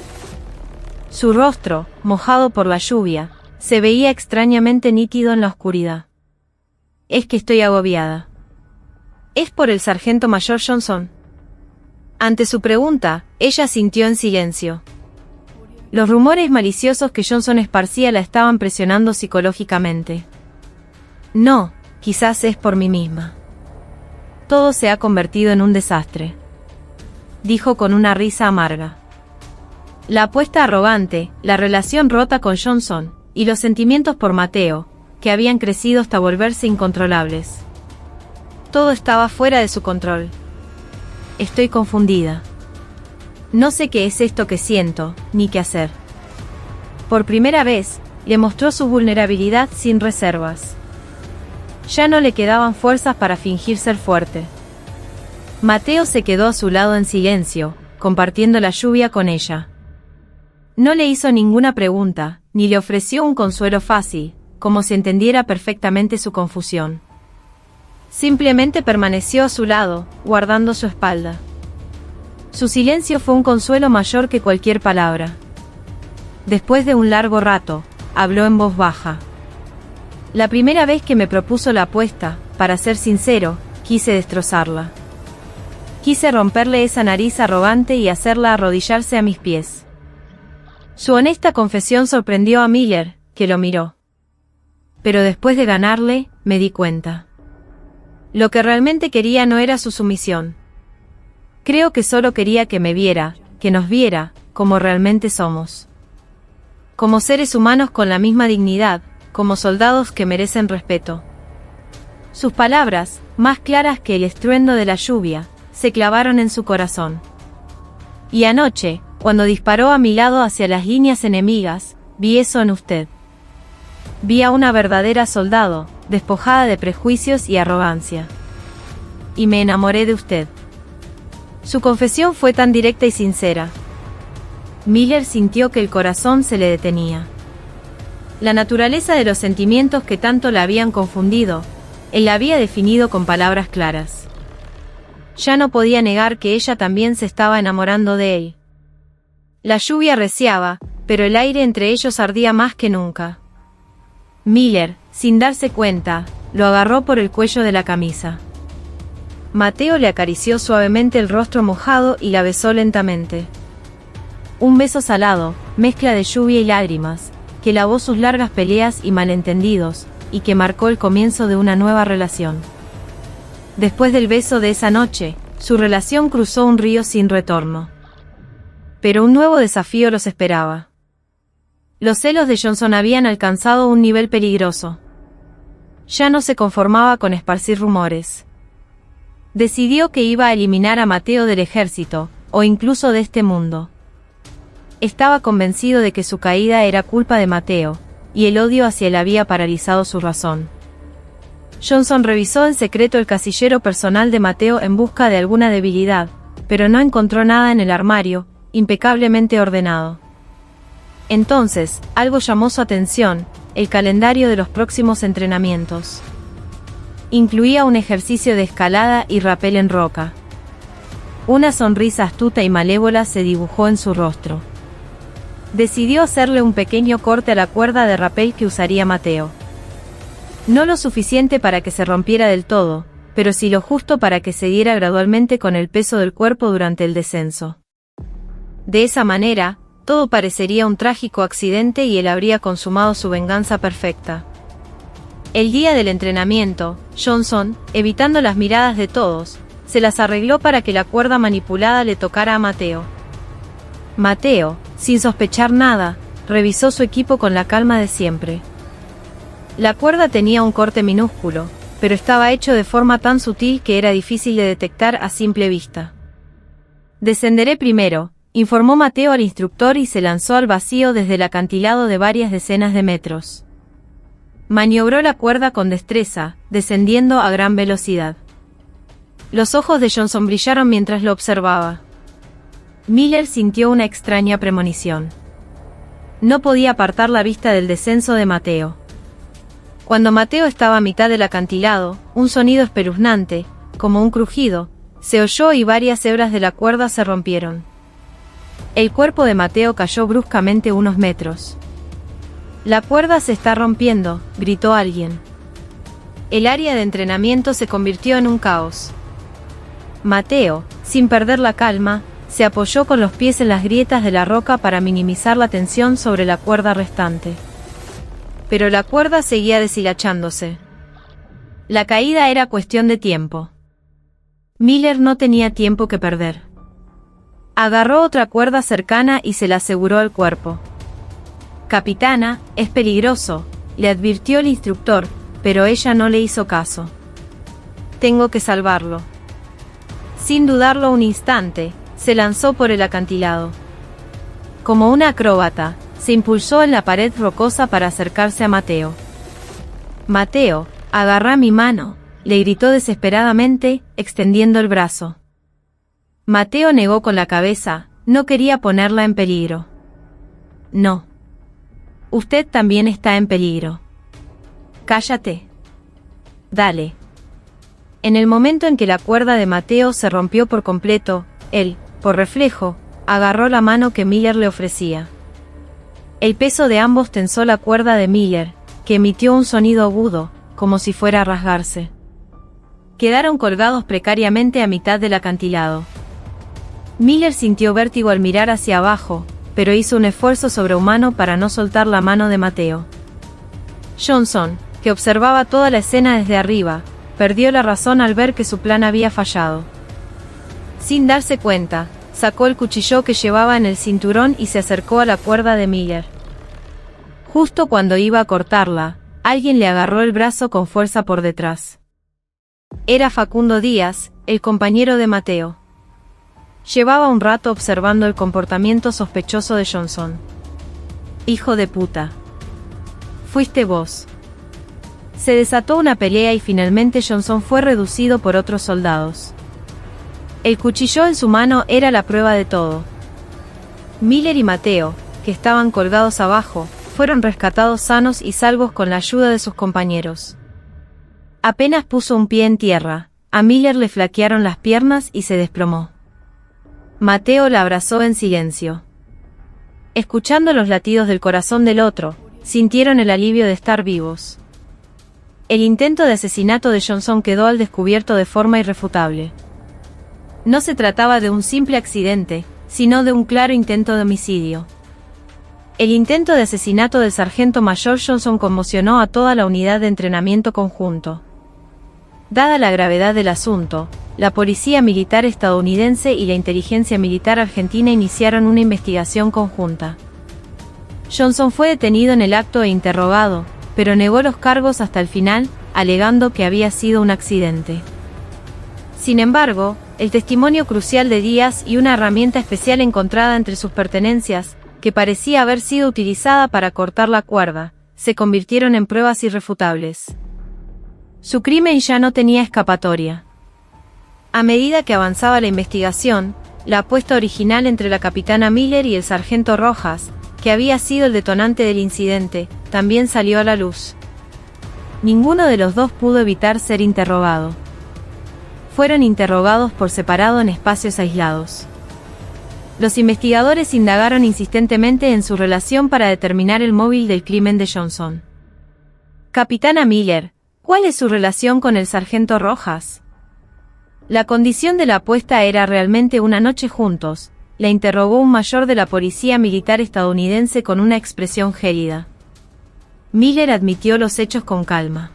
Su rostro, mojado por la lluvia, se veía extrañamente nítido en la oscuridad. «Es que estoy agobiada». «¿Es por el sargento mayor Johnson?». Ante su pregunta, ella asintió en silencio. Los rumores maliciosos que Johnson esparcía la estaban presionando psicológicamente. «No, quizás es por mí misma. Todo se ha convertido en un desastre», dijo con una risa amarga. La apuesta arrogante, la relación rota con Johnson, y los sentimientos por Mateo, que habían crecido hasta volverse incontrolables. Todo estaba fuera de su control. «Estoy confundida. No sé qué es esto que siento, ni qué hacer». Por primera vez, le mostró su vulnerabilidad sin reservas. Ya no le quedaban fuerzas para fingir ser fuerte. Mateo se quedó a su lado en silencio, compartiendo la lluvia con ella. No le hizo ninguna pregunta, ni le ofreció un consuelo fácil, como si entendiera perfectamente su confusión. Simplemente permaneció a su lado, guardando su espalda. Su silencio fue un consuelo mayor que cualquier palabra. Después de un largo rato, habló en voz baja. «La primera vez que me propuso la apuesta, para ser sincero, quise destrozarla. Quise romperle esa nariz arrogante y hacerla arrodillarse a mis pies». Su honesta confesión sorprendió a Miller, que lo miró. «Pero después de ganarle, me di cuenta. Lo que realmente quería no era su sumisión. Creo que solo quería que me viera, que nos viera, como realmente somos. Como seres humanos con la misma dignidad, como soldados que merecen respeto». Sus palabras, más claras que el estruendo de la lluvia, se clavaron en su corazón. «Y anoche, cuando disparó a mi lado hacia las líneas enemigas, vi eso en usted. Vi a una verdadera soldado, despojada de prejuicios y arrogancia. Y me enamoré de usted». Su confesión fue tan directa y sincera. Miller sintió que el corazón se le detenía. La naturaleza de los sentimientos que tanto la habían confundido, él la había definido con palabras claras. Ya no podía negar que ella también se estaba enamorando de él. La lluvia arreciaba, pero el aire entre ellos ardía más que nunca. Miller, sin darse cuenta, lo agarró por el cuello de la camisa. Mateo le acarició suavemente el rostro mojado y la besó lentamente. Un beso salado, mezcla de lluvia y lágrimas, que lavó sus largas peleas y malentendidos, y que marcó el comienzo de una nueva relación. Después del beso de esa noche, su relación cruzó un río sin retorno. Pero un nuevo desafío los esperaba. Los celos de Johnson habían alcanzado un nivel peligroso. Ya no se conformaba con esparcir rumores. Decidió que iba a eliminar a Mateo del ejército, o incluso de este mundo. Estaba convencido de que su caída era culpa de Mateo, y el odio hacia él había paralizado su razón. Johnson revisó en secreto el casillero personal de Mateo en busca de alguna debilidad, pero no encontró nada en el armario, impecablemente ordenado. Entonces, algo llamó su atención: el calendario de los próximos entrenamientos. Incluía un ejercicio de escalada y rappel en roca. Una sonrisa astuta y malévola se dibujó en su rostro. Decidió hacerle un pequeño corte a la cuerda de rappel que usaría Mateo. No lo suficiente para que se rompiera del todo, pero sí lo justo para que cediera gradualmente con el peso del cuerpo durante el descenso. De esa manera, todo parecería un trágico accidente y él habría consumado su venganza perfecta. El día del entrenamiento, Johnson, evitando las miradas de todos, se las arregló para que la cuerda manipulada le tocara a Mateo. Mateo, sin sospechar nada, revisó su equipo con la calma de siempre. La cuerda tenía un corte minúsculo, pero estaba hecho de forma tan sutil que era difícil de detectar a simple vista. «Descenderé primero», informó Mateo al instructor y se lanzó al vacío desde el acantilado de varias decenas de metros. Maniobró la cuerda con destreza, descendiendo a gran velocidad. Los ojos de Johnson brillaron mientras lo observaba. Miller sintió una extraña premonición. No podía apartar la vista del descenso de Mateo. Cuando Mateo estaba a mitad del acantilado, un sonido espeluznante, como un crujido, se oyó y varias hebras de la cuerda se rompieron. El cuerpo de Mateo cayó bruscamente unos metros. «La cuerda se está rompiendo», gritó alguien. El área de entrenamiento se convirtió en un caos. Mateo, sin perder la calma, se apoyó con los pies en las grietas de la roca para minimizar la tensión sobre la cuerda restante. Pero la cuerda seguía deshilachándose. La caída era cuestión de tiempo. Miller no tenía tiempo que perder. Agarró otra cuerda cercana y se la aseguró al cuerpo. «Capitana, es peligroso», le advirtió el instructor, pero ella no le hizo caso. «Tengo que salvarlo». Sin dudarlo un instante, se lanzó por el acantilado. Como una acróbata, se impulsó en la pared rocosa para acercarse a Mateo. «Mateo, agarrá mi mano», le gritó desesperadamente, extendiendo el brazo. Mateo negó con la cabeza, no quería ponerla en peligro. «No. Usted también está en peligro. Cállate. Dale». En el momento en que la cuerda de Mateo se rompió por completo, él, por reflejo, agarró la mano que Miller le ofrecía. El peso de ambos tensó la cuerda de Miller, que emitió un sonido agudo, como si fuera a rasgarse. Quedaron colgados precariamente a mitad del acantilado. Miller sintió vértigo al mirar hacia abajo, pero hizo un esfuerzo sobrehumano para no soltar la mano de Mateo. Johnson, que observaba toda la escena desde arriba, perdió la razón al ver que su plan había fallado. Sin darse cuenta, sacó el cuchillo que llevaba en el cinturón y se acercó a la cuerda de Miller. Justo cuando iba a cortarla, alguien le agarró el brazo con fuerza por detrás. Era Facundo Díaz, el compañero de Mateo. Llevaba un rato observando el comportamiento sospechoso de Johnson. «Hijo de puta. Fuiste vos». Se desató una pelea y finalmente Johnson fue reducido por otros soldados. El cuchillo en su mano era la prueba de todo. Miller y Mateo, que estaban colgados abajo, fueron rescatados sanos y salvos con la ayuda de sus compañeros. Apenas puso un pie en tierra, a Miller le flaquearon las piernas y se desplomó. Mateo la abrazó en silencio. Escuchando los latidos del corazón del otro, sintieron el alivio de estar vivos. El intento de asesinato de Johnson quedó al descubierto de forma irrefutable. No se trataba de un simple accidente, sino de un claro intento de homicidio. El intento de asesinato del sargento mayor Johnson conmocionó a toda la unidad de entrenamiento conjunto. Dada la gravedad del asunto, la policía militar estadounidense y la inteligencia militar argentina iniciaron una investigación conjunta. Johnson fue detenido en el acto e interrogado, pero negó los cargos hasta el final, alegando que había sido un accidente. Sin embargo, el testimonio crucial de Díaz y una herramienta especial encontrada entre sus pertenencias, que parecía haber sido utilizada para cortar la cuerda, se convirtieron en pruebas irrefutables. Su crimen ya no tenía escapatoria. A medida que avanzaba la investigación, la apuesta original entre la capitana Miller y el sargento Rojas, que había sido el detonante del incidente, también salió a la luz. Ninguno de los dos pudo evitar ser interrogado. Fueron interrogados por separado en espacios aislados. Los investigadores indagaron insistentemente en su relación para determinar el móvil del crimen de Johnson. Capitana Miller, ¿cuál es su relación con el sargento Rojas? La condición de la apuesta era realmente una noche juntos, la interrogó un mayor de la policía militar estadounidense con una expresión gélida. Miller admitió los hechos con calma.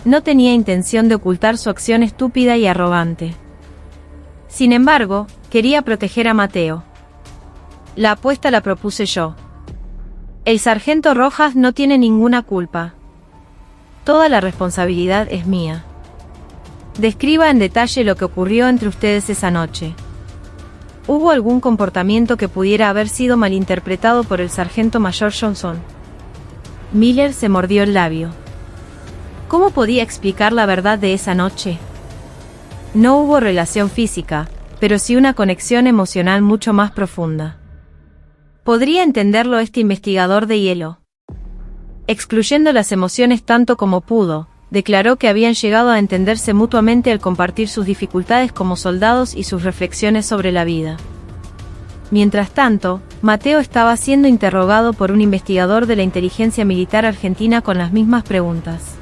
No tenía intención de ocultar su acción estúpida y arrogante. Sin embargo, quería proteger a Mateo. La apuesta la propuse yo. El sargento Rojas no tiene ninguna culpa. Toda la responsabilidad es mía. Describa en detalle lo que ocurrió entre ustedes esa noche. ¿Hubo algún comportamiento que pudiera haber sido malinterpretado por el sargento mayor Johnson? Miller se mordió el labio. ¿Cómo podía explicar la verdad de esa noche? No hubo relación física, pero sí una conexión emocional mucho más profunda. ¿Podría entenderlo este investigador de hielo? Excluyendo las emociones tanto como pudo, declaró que habían llegado a entenderse mutuamente al compartir sus dificultades como soldados y sus reflexiones sobre la vida. Mientras tanto, Mateo estaba siendo interrogado por un investigador de la inteligencia militar argentina con las mismas preguntas.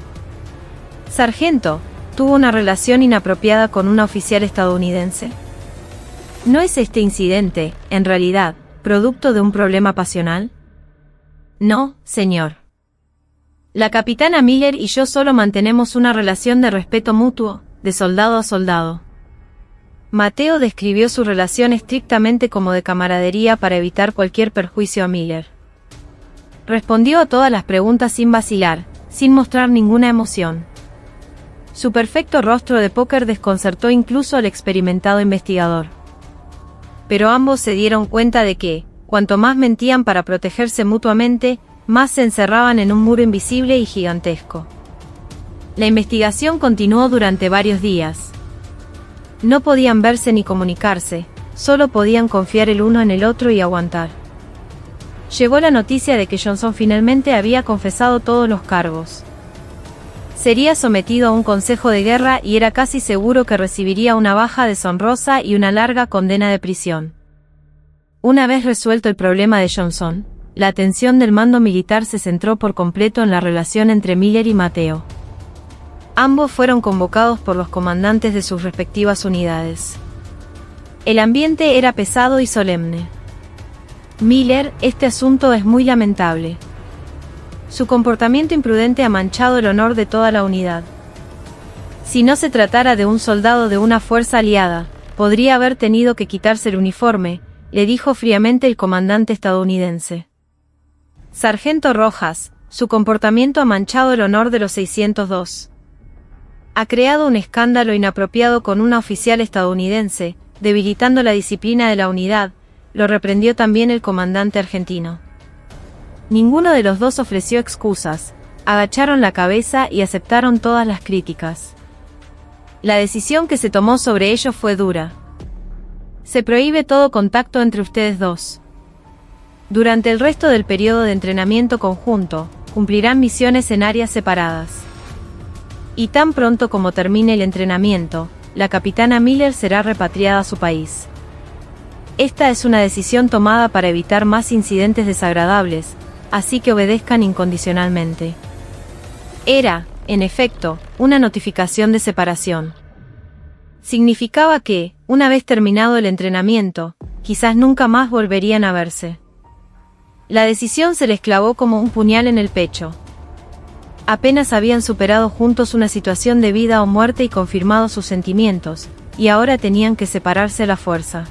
Sargento, ¿tuvo una relación inapropiada con una oficial estadounidense? ¿No es este incidente, en realidad, producto de un problema pasional? No, señor. La capitana Miller y yo solo mantenemos una relación de respeto mutuo, de soldado a soldado. Mateo describió su relación estrictamente como de camaradería para evitar cualquier perjuicio a Miller. Respondió a todas las preguntas sin vacilar, sin mostrar ninguna emoción. Su perfecto rostro de póker desconcertó incluso al experimentado investigador. Pero ambos se dieron cuenta de que, cuanto más mentían para protegerse mutuamente, más se encerraban en un muro invisible y gigantesco. La investigación continuó durante varios días. No podían verse ni comunicarse, solo podían confiar el uno en el otro y aguantar. Llegó la noticia de que Johnson finalmente había confesado todos los cargos. Sería sometido a un consejo de guerra y era casi seguro que recibiría una baja deshonrosa y una larga condena de prisión. Una vez resuelto el problema de Johnson, la atención del mando militar se centró por completo en la relación entre Miller y Mateo. Ambos fueron convocados por los comandantes de sus respectivas unidades. El ambiente era pesado y solemne. Miller, este asunto es muy lamentable. Su comportamiento imprudente ha manchado el honor de toda la unidad. Si no se tratara de un soldado de una fuerza aliada, podría haber tenido que quitarse el uniforme, le dijo fríamente el comandante estadounidense. Sargento Rojas, su comportamiento ha manchado el honor de los 602. Ha creado un escándalo inapropiado con una oficial estadounidense, debilitando la disciplina de la unidad, lo reprendió también el comandante argentino. Ninguno de los dos ofreció excusas, agacharon la cabeza y aceptaron todas las críticas. La decisión que se tomó sobre ellos fue dura. Se prohíbe todo contacto entre ustedes dos. Durante el resto del periodo de entrenamiento conjunto, cumplirán misiones en áreas separadas. Y tan pronto como termine el entrenamiento, la capitana Miller será repatriada a su país. Esta es una decisión tomada para evitar más incidentes desagradables, así que obedezcan incondicionalmente. Era, en efecto, una notificación de separación. Significaba que, una vez terminado el entrenamiento, quizás nunca más volverían a verse. La decisión se les clavó como un puñal en el pecho. Apenas habían superado juntos una situación de vida o muerte y confirmado sus sentimientos, y ahora tenían que separarse a la fuerza.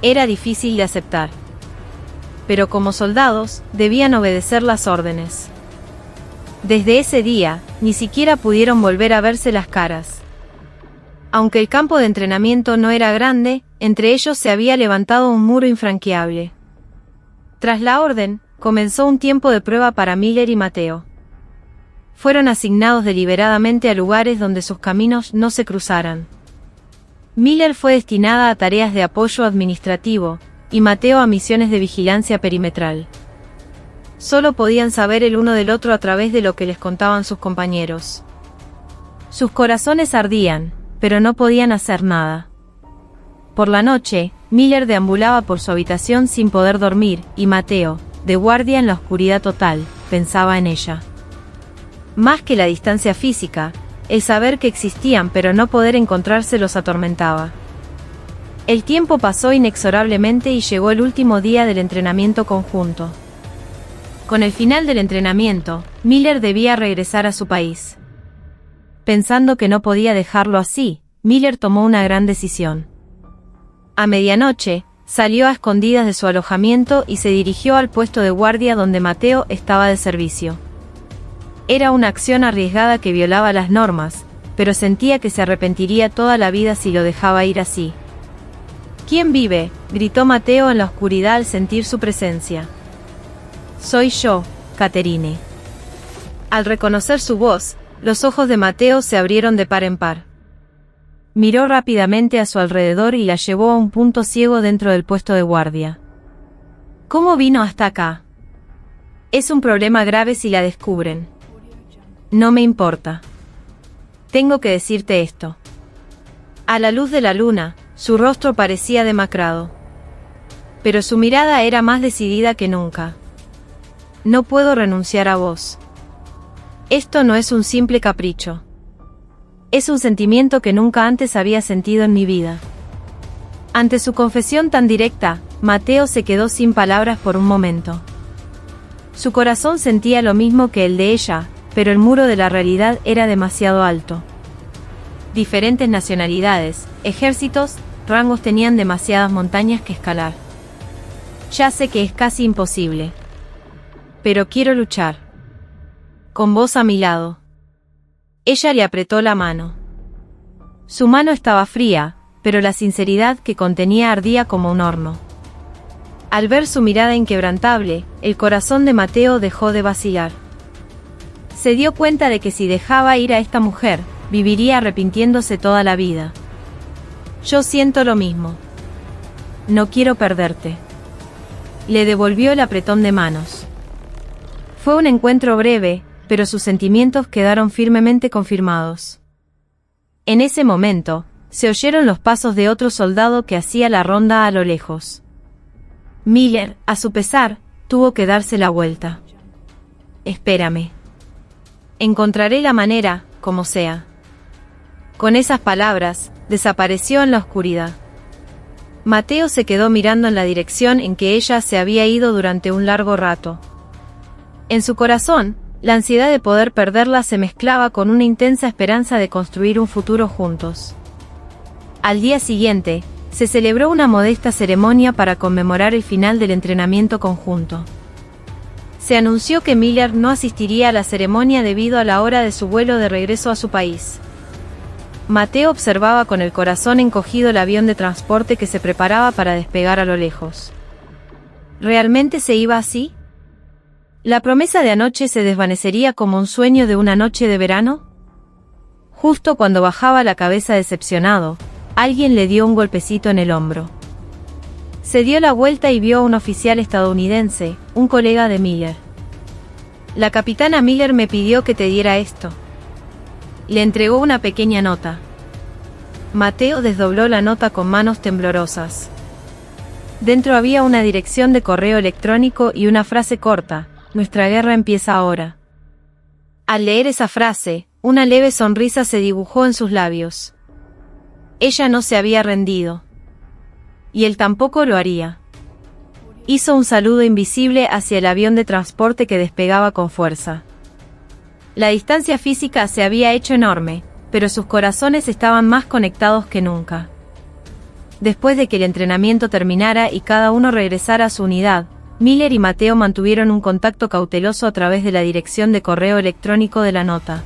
Era difícil de aceptar. Pero como soldados, debían obedecer las órdenes. Desde ese día, ni siquiera pudieron volver a verse las caras. Aunque el campo de entrenamiento no era grande, entre ellos se había levantado un muro infranqueable. Tras la orden, comenzó un tiempo de prueba para Miller y Mateo. Fueron asignados deliberadamente a lugares donde sus caminos no se cruzaran. Miller fue destinada a tareas de apoyo administrativo, y Mateo a misiones de vigilancia perimetral. Solo podían saber el uno del otro a través de lo que les contaban sus compañeros. Sus corazones ardían, pero no podían hacer nada. Por la noche, Miller deambulaba por su habitación sin poder dormir, y Mateo, de guardia en la oscuridad total, pensaba en ella. Más que la distancia física, el saber que existían pero no poder encontrarse los atormentaba. El tiempo pasó inexorablemente y llegó el último día del entrenamiento conjunto. Con el final del entrenamiento, Miller debía regresar a su país. Pensando que no podía dejarlo así, Miller tomó una gran decisión. A medianoche, salió a escondidas de su alojamiento y se dirigió al puesto de guardia donde Mateo estaba de servicio. Era una acción arriesgada que violaba las normas, pero sentía que se arrepentiría toda la vida si lo dejaba ir así. ¿Quién vive?, gritó Mateo en la oscuridad al sentir su presencia. Soy yo, Catherine. Al reconocer su voz, los ojos de Mateo se abrieron de par en par. Miró rápidamente a su alrededor y la llevó a un punto ciego dentro del puesto de guardia. ¿Cómo vino hasta acá? Es un problema grave si la descubren. No me importa. Tengo que decirte esto. A la luz de la luna, su rostro parecía demacrado. Pero su mirada era más decidida que nunca. No puedo renunciar a vos. Esto no es un simple capricho. Es un sentimiento que nunca antes había sentido en mi vida. Ante su confesión tan directa, Mateo se quedó sin palabras por un momento. Su corazón sentía lo mismo que el de ella, pero el muro de la realidad era demasiado alto. Diferentes nacionalidades, ejércitos, rangos tenían demasiadas montañas que escalar. Ya sé que es casi imposible. Pero quiero luchar. Con vos a mi lado. Ella le apretó la mano. Su mano estaba fría, pero la sinceridad que contenía ardía como un horno. Al ver su mirada inquebrantable, el corazón de Mateo dejó de vacilar. Se dio cuenta de que si dejaba ir a esta mujer, viviría arrepintiéndose toda la vida. Yo siento lo mismo. No quiero perderte. Le devolvió el apretón de manos. Fue un encuentro breve, pero sus sentimientos quedaron firmemente confirmados. En ese momento, se oyeron los pasos de otro soldado que hacía la ronda a lo lejos. Miller, a su pesar, tuvo que darse la vuelta. Espérame. Encontraré la manera, como sea. Con esas palabras, desapareció en la oscuridad. Mateo se quedó mirando en la dirección en que ella se había ido durante un largo rato. En su corazón, la ansiedad de poder perderla se mezclaba con una intensa esperanza de construir un futuro juntos. Al día siguiente, se celebró una modesta ceremonia para conmemorar el final del entrenamiento conjunto. Se anunció que Miller no asistiría a la ceremonia debido a la hora de su vuelo de regreso a su país. Mateo observaba con el corazón encogido el avión de transporte que se preparaba para despegar a lo lejos. ¿Realmente se iba así? ¿La promesa de anoche se desvanecería como un sueño de una noche de verano? Justo cuando bajaba la cabeza decepcionado, alguien le dio un golpecito en el hombro. Se dio la vuelta y vio a un oficial estadounidense, un colega de Miller. La capitana Miller me pidió que te diera esto. Le entregó una pequeña nota. Mateo desdobló la nota con manos temblorosas. Dentro había una dirección de correo electrónico y una frase corta: nuestra guerra empieza ahora. Al leer esa frase, una leve sonrisa se dibujó en sus labios. Ella no se había rendido. Y él tampoco lo haría. Hizo un saludo invisible hacia el avión de transporte que despegaba con fuerza. La distancia física se había hecho enorme, pero sus corazones estaban más conectados que nunca. Después de que el entrenamiento terminara y cada uno regresara a su unidad, Miller y Mateo mantuvieron un contacto cauteloso a través de la dirección de correo electrónico de la nota.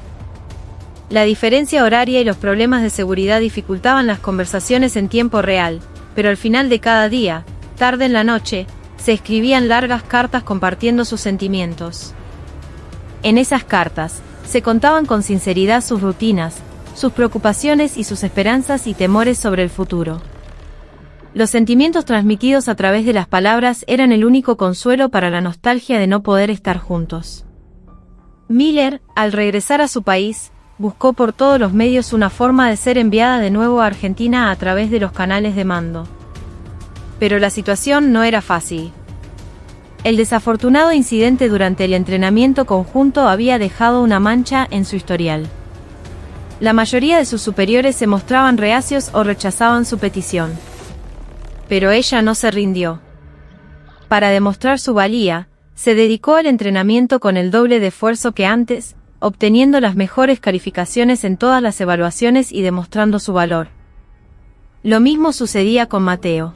La diferencia horaria y los problemas de seguridad dificultaban las conversaciones en tiempo real, pero al final de cada día, tarde en la noche, se escribían largas cartas compartiendo sus sentimientos. En esas cartas, se contaban con sinceridad sus rutinas, sus preocupaciones y sus esperanzas y temores sobre el futuro. Los sentimientos transmitidos a través de las palabras eran el único consuelo para la nostalgia de no poder estar juntos. Miller, al regresar a su país, buscó por todos los medios una forma de ser enviada de nuevo a Argentina a través de los canales de mando. Pero la situación no era fácil. El desafortunado incidente durante el entrenamiento conjunto había dejado una mancha en su historial. La mayoría de sus superiores se mostraban reacios o rechazaban su petición. Pero ella no se rindió. Para demostrar su valía, se dedicó al entrenamiento con el doble de esfuerzo que antes, obteniendo las mejores calificaciones en todas las evaluaciones y demostrando su valor. Lo mismo sucedía con Mateo.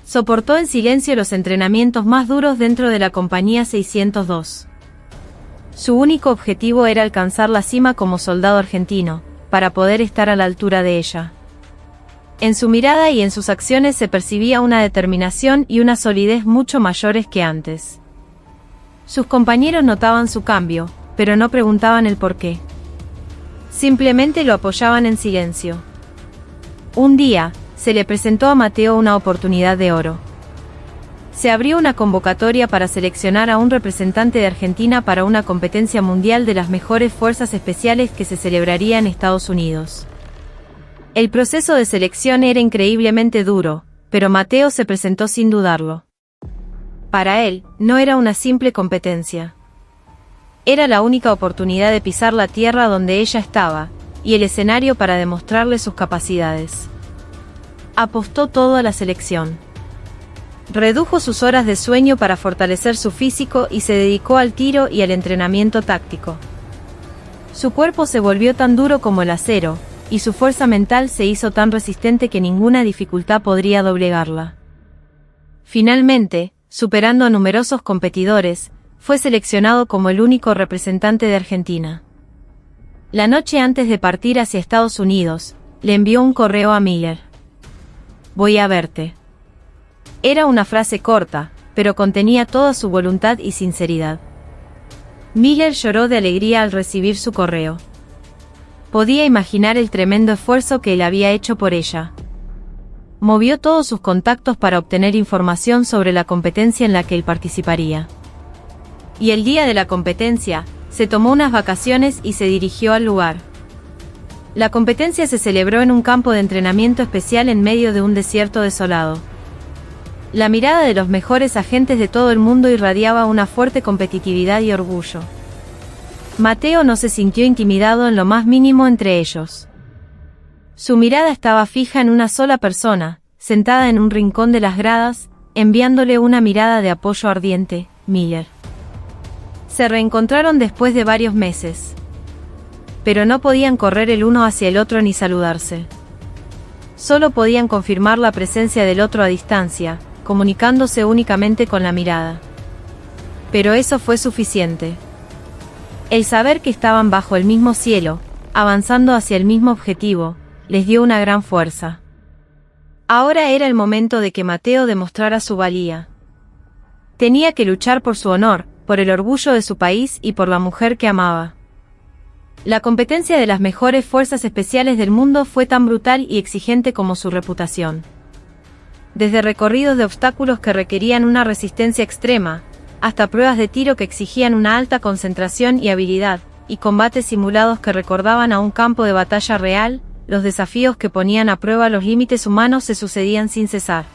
Soportó en silencio los entrenamientos más duros dentro de la compañía 602. Su único objetivo era alcanzar la cima como soldado argentino, para poder estar a la altura de ella. En su mirada y en sus acciones se percibía una determinación y una solidez mucho mayores que antes. Sus compañeros notaban su cambio, pero no preguntaban el por qué. Simplemente lo apoyaban en silencio. Un día, se le presentó a Mateo una oportunidad de oro. Se abrió una convocatoria para seleccionar a un representante de Argentina para una competencia mundial de las mejores fuerzas especiales que se celebraría en Estados Unidos. El proceso de selección era increíblemente duro, pero Mateo se presentó sin dudarlo. Para él, no era una simple competencia. Era la única oportunidad de pisar la tierra donde ella estaba, y el escenario para demostrarle sus capacidades. Apostó todo a la selección. Redujo sus horas de sueño para fortalecer su físico y se dedicó al tiro y al entrenamiento táctico. Su cuerpo se volvió tan duro como el acero, y su fuerza mental se hizo tan resistente que ninguna dificultad podría doblegarla. Finalmente, superando a numerosos competidores, fue seleccionado como el único representante de Argentina. La noche antes de partir hacia Estados Unidos, le envió un correo a Miller. «Voy a verte». Era una frase corta, pero contenía toda su voluntad y sinceridad. Miller lloró de alegría al recibir su correo. Podía imaginar el tremendo esfuerzo que él había hecho por ella. Movió todos sus contactos para obtener información sobre la competencia en la que él participaría. Y el día de la competencia, se tomó unas vacaciones y se dirigió al lugar. La competencia se celebró en un campo de entrenamiento especial en medio de un desierto desolado. La mirada de los mejores agentes de todo el mundo irradiaba una fuerte competitividad y orgullo. Mateo no se sintió intimidado en lo más mínimo entre ellos. Su mirada estaba fija en una sola persona, sentada en un rincón de las gradas, enviándole una mirada de apoyo ardiente, Miller. Se reencontraron después de varios meses. Pero no podían correr el uno hacia el otro ni saludarse. Solo podían confirmar la presencia del otro a distancia, comunicándose únicamente con la mirada. Pero eso fue suficiente. El saber que estaban bajo el mismo cielo, avanzando hacia el mismo objetivo, les dio una gran fuerza. Ahora era el momento de que Mateo demostrara su valía. Tenía que luchar por su honor, por el orgullo de su país y por la mujer que amaba. La competencia de las mejores fuerzas especiales del mundo fue tan brutal y exigente como su reputación. Desde recorridos de obstáculos que requerían una resistencia extrema, hasta pruebas de tiro que exigían una alta concentración y habilidad, y combates simulados que recordaban a un campo de batalla real, los desafíos que ponían a prueba los límites humanos se sucedían sin cesar.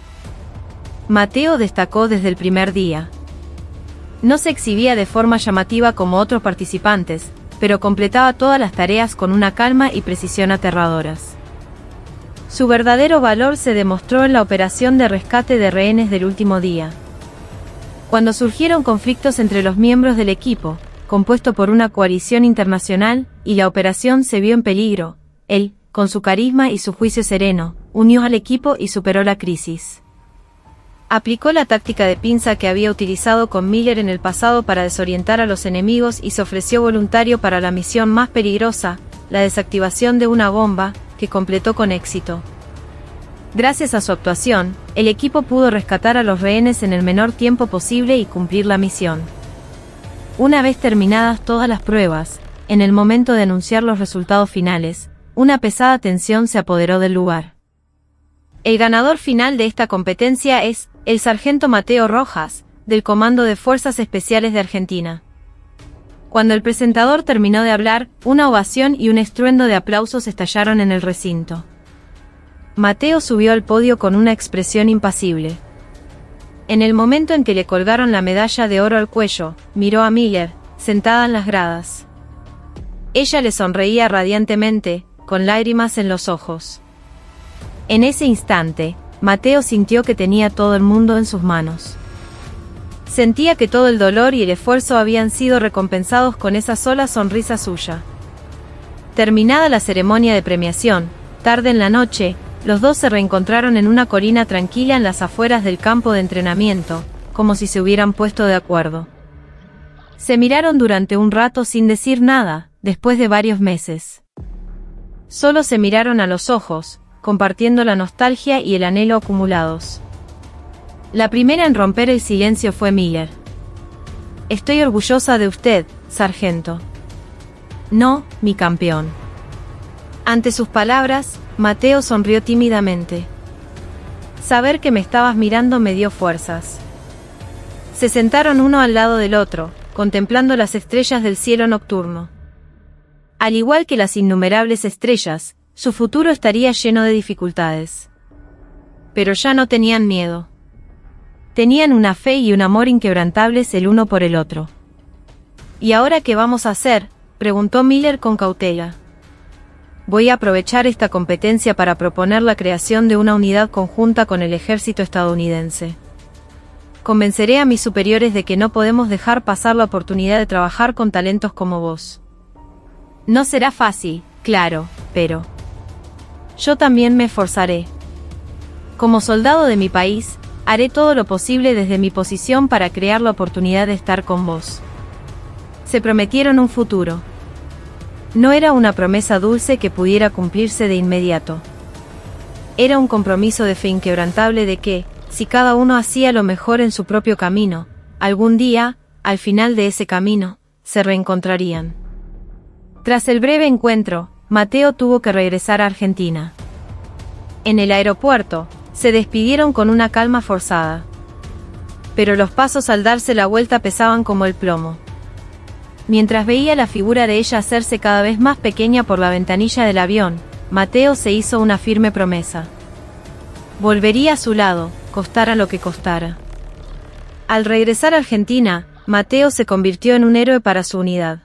Mateo destacó desde el primer día. No se exhibía de forma llamativa como otros participantes, pero completaba todas las tareas con una calma y precisión aterradoras. Su verdadero valor se demostró en la operación de rescate de rehenes del último día. Cuando surgieron conflictos entre los miembros del equipo, compuesto por una coalición internacional, y la operación se vio en peligro, él, con su carisma y su juicio sereno, unió al equipo y superó la crisis. Aplicó la táctica de pinza que había utilizado con Miller en el pasado para desorientar a los enemigos y se ofreció voluntario para la misión más peligrosa, la desactivación de una bomba, que completó con éxito. Gracias a su actuación, el equipo pudo rescatar a los rehenes en el menor tiempo posible y cumplir la misión. Una vez terminadas todas las pruebas, en el momento de anunciar los resultados finales, una pesada tensión se apoderó del lugar. El ganador final de esta competencia es el sargento Mateo Rojas, del Comando de Fuerzas Especiales de Argentina. Cuando el presentador terminó de hablar, una ovación y un estruendo de aplausos estallaron en el recinto. Mateo subió al podio con una expresión impasible. En el momento en que le colgaron la medalla de oro al cuello, miró a Miller, sentada en las gradas. Ella le sonreía radiantemente, con lágrimas en los ojos. En ese instante, Mateo sintió que tenía todo el mundo en sus manos. Sentía que todo el dolor y el esfuerzo habían sido recompensados con esa sola sonrisa suya. Terminada la ceremonia de premiación, tarde en la noche, los dos se reencontraron en una colina tranquila en las afueras del campo de entrenamiento, como si se hubieran puesto de acuerdo. Se miraron durante un rato sin decir nada, después de varios meses. Solo se miraron a los ojos, compartiendo la nostalgia y el anhelo acumulados. La primera en romper el silencio fue Miller. «Estoy orgullosa de usted, sargento». «No, mi campeón». Ante sus palabras, Mateo sonrió tímidamente. Saber que me estabas mirando me dio fuerzas. Se sentaron uno al lado del otro, contemplando las estrellas del cielo nocturno. Al igual que las innumerables estrellas, su futuro estaría lleno de dificultades. Pero ya no tenían miedo. Tenían una fe y un amor inquebrantables el uno por el otro. ¿Y ahora qué vamos a hacer?, preguntó Miller con cautela. Voy a aprovechar esta competencia para proponer la creación de una unidad conjunta con el ejército estadounidense. Convenceré a mis superiores de que no podemos dejar pasar la oportunidad de trabajar con talentos como vos. No será fácil, claro, pero yo también me esforzaré. Como soldado de mi país, haré todo lo posible desde mi posición para crear la oportunidad de estar con vos. Se prometieron un futuro. No era una promesa dulce que pudiera cumplirse de inmediato. Era un compromiso de fe inquebrantable de que, si cada uno hacía lo mejor en su propio camino, algún día, al final de ese camino, se reencontrarían. Tras el breve encuentro, Mateo tuvo que regresar a Argentina. En el aeropuerto, se despidieron con una calma forzada. Pero los pasos al darse la vuelta pesaban como el plomo. Mientras veía la figura de ella hacerse cada vez más pequeña por la ventanilla del avión, Mateo se hizo una firme promesa. Volvería a su lado, costara lo que costara. Al regresar a Argentina, Mateo se convirtió en un héroe para su unidad.